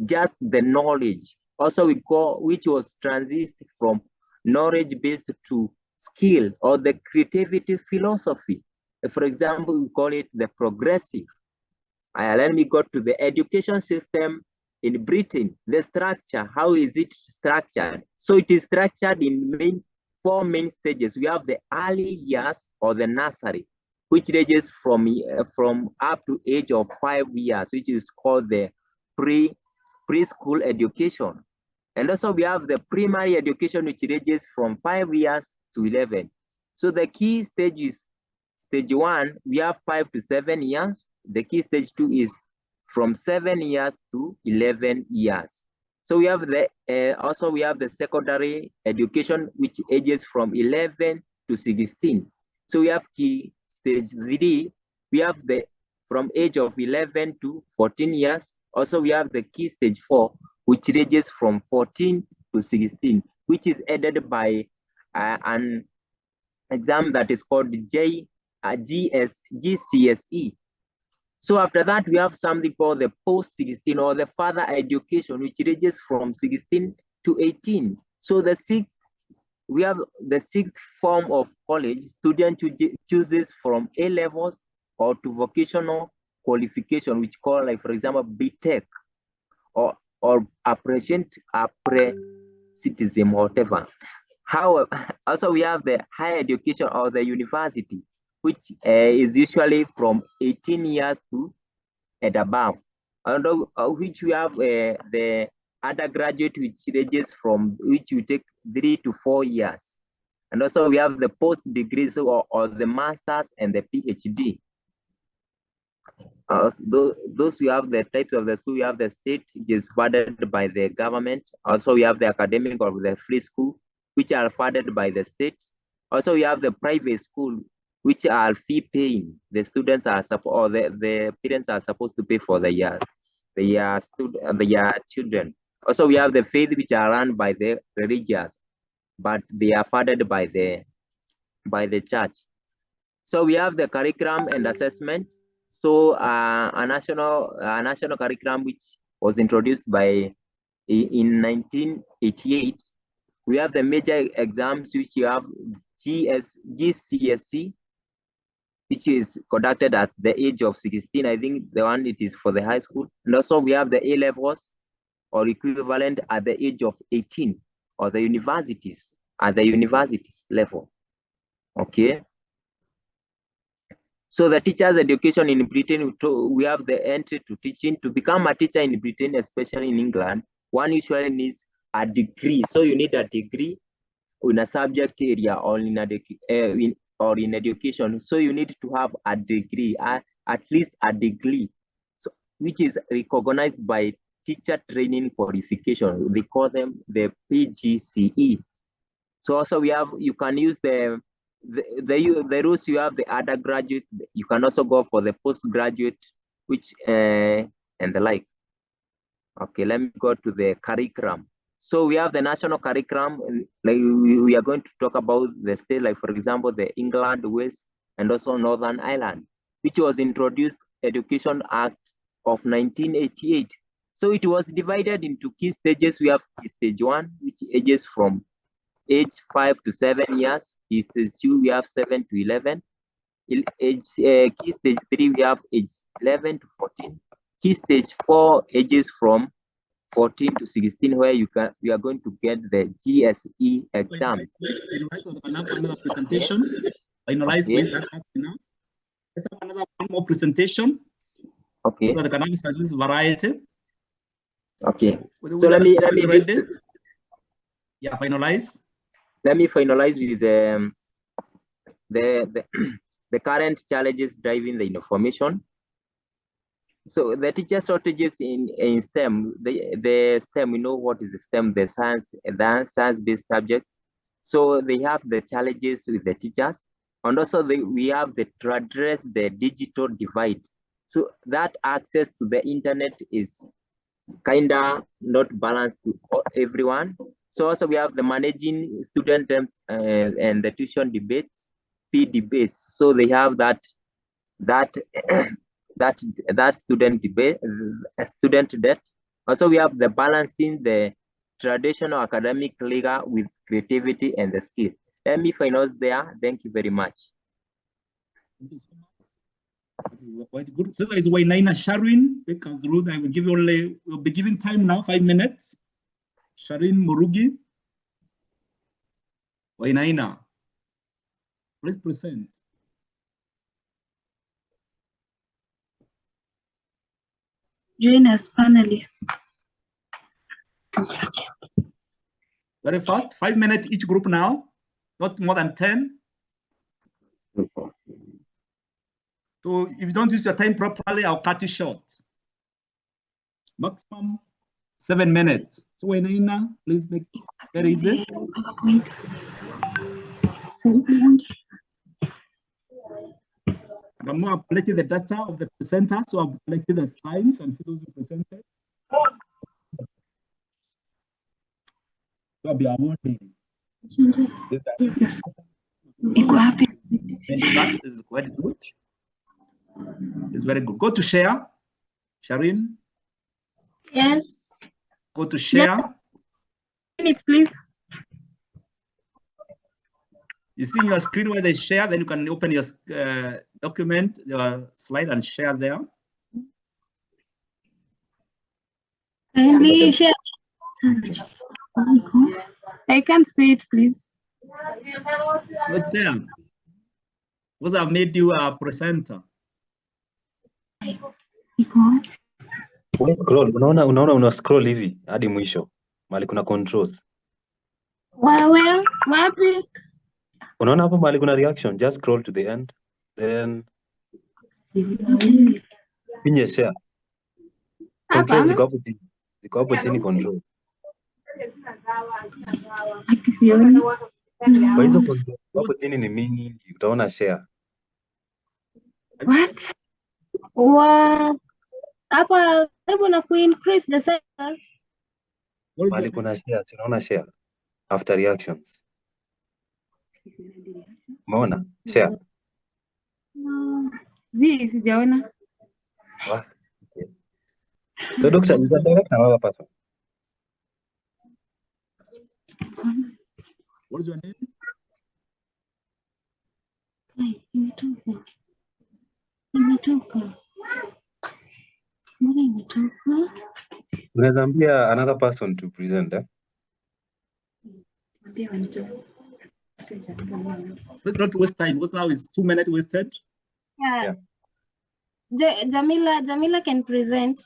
just the knowledge. Also, which was transited from knowledge-based to skill or the creativity philosophy. For example, we call it the progressive. Let me go to the education system in Britain. The structure, how is it structured? So it is structured in four main stages. We have the early years or the nursery, which ranges from up to age of 5 years, which is called the preschool education. And also we have the primary education, which ranges from 5 years to 11. So the key stage is stage 1, we have 5 to 7 years. The key stage 2 is from 7 years to 11 years. So we have also we have the secondary education, which ages from 11 to 16. So we have key stage 3. We have from age of 11 to 14 years. Also we have the key stage 4, which ranges from 14 to 16, which is aided by an exam that is called GCSE. So after that, we have something called the post-16 or the further education, which ranges from 16 to 18. So we have the sixth form of college. Student chooses from A levels or to vocational qualification, which call, like, for example, BTech or apprenticeship, whatever. However, also we have the higher education or the university, which is usually from 18 years to and above. And which we have the undergraduate, which ranges from which you take 3 to 4 years. And also we have the post degrees or the masters and the PhD. Those we have the types of the school. We have the state, which is funded by the government. Also we have the academic or the free school, which are funded by the state. Also we have the private school, which are fee paying. The students are or the parents are supposed to pay for the children. Also we have the faith, which are run by the religious, but they are funded by the church. So we have the curriculum and assessment. So a national curriculum, which was introduced in 1988. We have the major exams, which you have GCSE, which is conducted at the age of 16. I think the one it is for the high school. And also we have the A levels or equivalent at the age of 18, or the universities at the universities level. Okay. So the teacher's education in Britain, we have the entry to teaching. To become a teacher in Britain, especially in England, one usually needs a degree. So you need a degree in a subject area or in education. So you need to have a degree, at least a degree which is recognized by teacher training qualification. We call them the PGCE. So also we have, you can use the rules. You have the undergraduate, you can also go for the postgraduate, which and the like. Okay, let me go to the curriculum. So we have the national curriculum, and like we are going to talk about the state, like for example, the England, Wales, and also Northern Ireland, which was introduced Education Act of 1988. So it was divided into key stages. We have key stage 1, which ages from age 5 to 7 years. Key stage 2, we have 7 to 11. Key stage 3, we have age 11 to 14. Key stage 4, ages from 14 to 16, where you are going to get the GSE exam. Another presentation. Finalize with that. Let's have another one more presentation. Okay. So the cannabis this variety. Okay. So let me yeah, finalize. Let me finalize with the current challenges driving the information. So the teacher shortages in STEM, the STEM, we know what is the STEM, the science-based subjects. So they have the challenges with the teachers, and also we have to address the digital divide. So that access to the internet is kinda not balanced to everyone. So also we have the managing student terms and the tuition debates, fee debates. So they have that student debate, student debt. Also, we have the balancing the traditional academic rigor with creativity and the skill. Let me finalize there. Thank you very much. Quite good. So there is Wainaina Sharon. I will give you we'll be giving time now, 5 minutes. Sharon Murugi. Wainaina. Please present. Join as panelists. Very fast, 5 minutes each group now, not more than 10. So if you don't use your time properly, I'll cut it short. Maximum 7 minutes. So Wainaina, please make it very easy. I'm now collecting the data of the presenters, so I've collected the slides and see those who presented. So I'll be awarding. Yes. That is quite good. It's very good. Go to share. Sharin. Yes. Go to share. Minutes, please. You see your screen where they share, then you can open your document, your slide, and share there. Kindly share. I can't see it, please. What's there? What have made you a presenter? Scroll, unaona scroll hivi hadi mwisho mahali kuna controls. Wapi? Unaona hapo mahali kuna reaction, just scroll to the end, then pinye share. Controls ziko hapo chini control. Kwa hizo control hapo chini ni mingi, utaona share. What? Hapa karibu na increase the size. Mahali kuna share, tunaona share after reactions. Umeona share? Sijaona. Okay. So Doctor, you can direct another person. What is your name? Imetoka. Unaweza ambia another person to present, eh? Let's not waste time, because now it's 2 minutes wasted. Yeah. Jamila can present.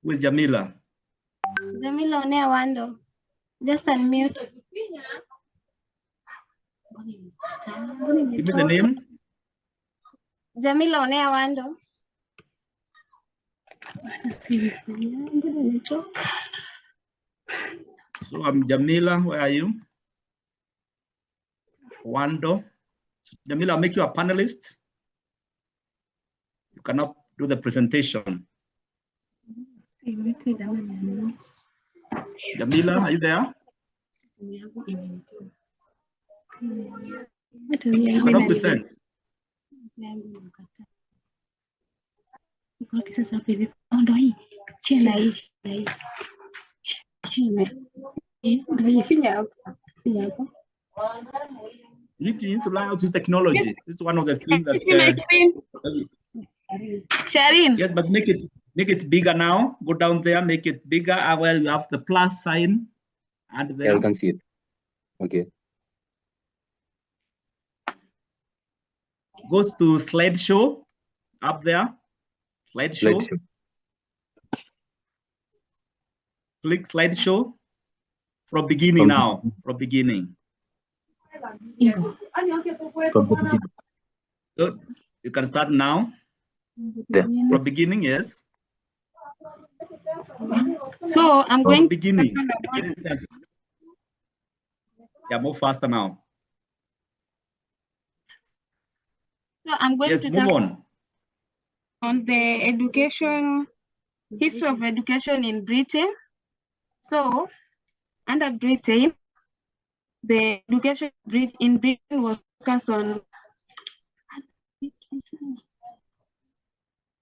Who is Jamila? Jamila Onea Wando. Just unmute. Give me the name. Jamila Onea Wando. So I'm Jamila. Where are you? Wando. So Jamila, I'll make you a panelist. You cannot do the presentation. Jamila, are you there? You cannot present. You need to learn how to use technology. This is one of the things that. Sharing. Yes, but make it bigger now. Go down there, make it bigger. Where you have the plus sign, and there. Yeah, you can see it. Okay. Goes to slideshow up there. Slideshow. Click slideshow from beginning now. From beginning. From the beginning. So you can start now. There. From beginning, yes. So I'm From going beginning. Yeah, move faster now. So I'm going Yes, to move talk on the education, history of education in Britain. So under Britain, the education in Britain was focused on.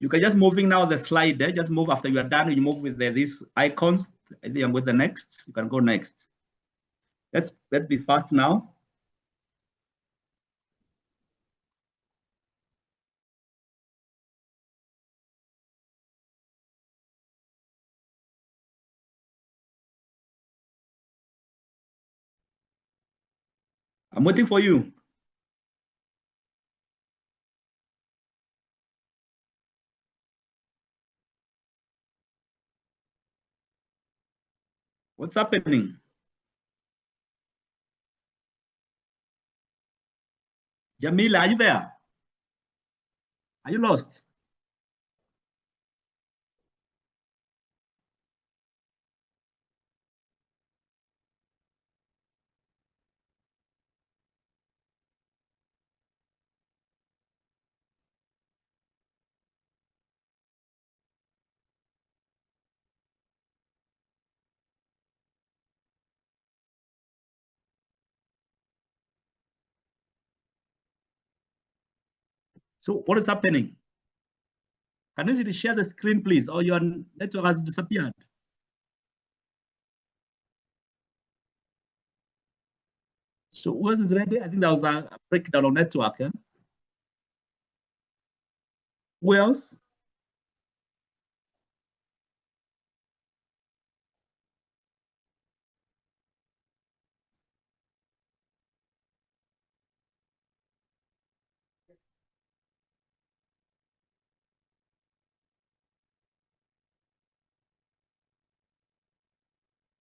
You can just moving now the slide there. Just move after you are done. You move with these icons. I think I'm with the next. You can go next. Let's be fast now. I'm waiting for you. What's happening? Jamila, are you there? Are you lost? So what is happening? Can you share the screen, please? Or your network has disappeared? So was it ready? I think there was a breakdown of network. Who else?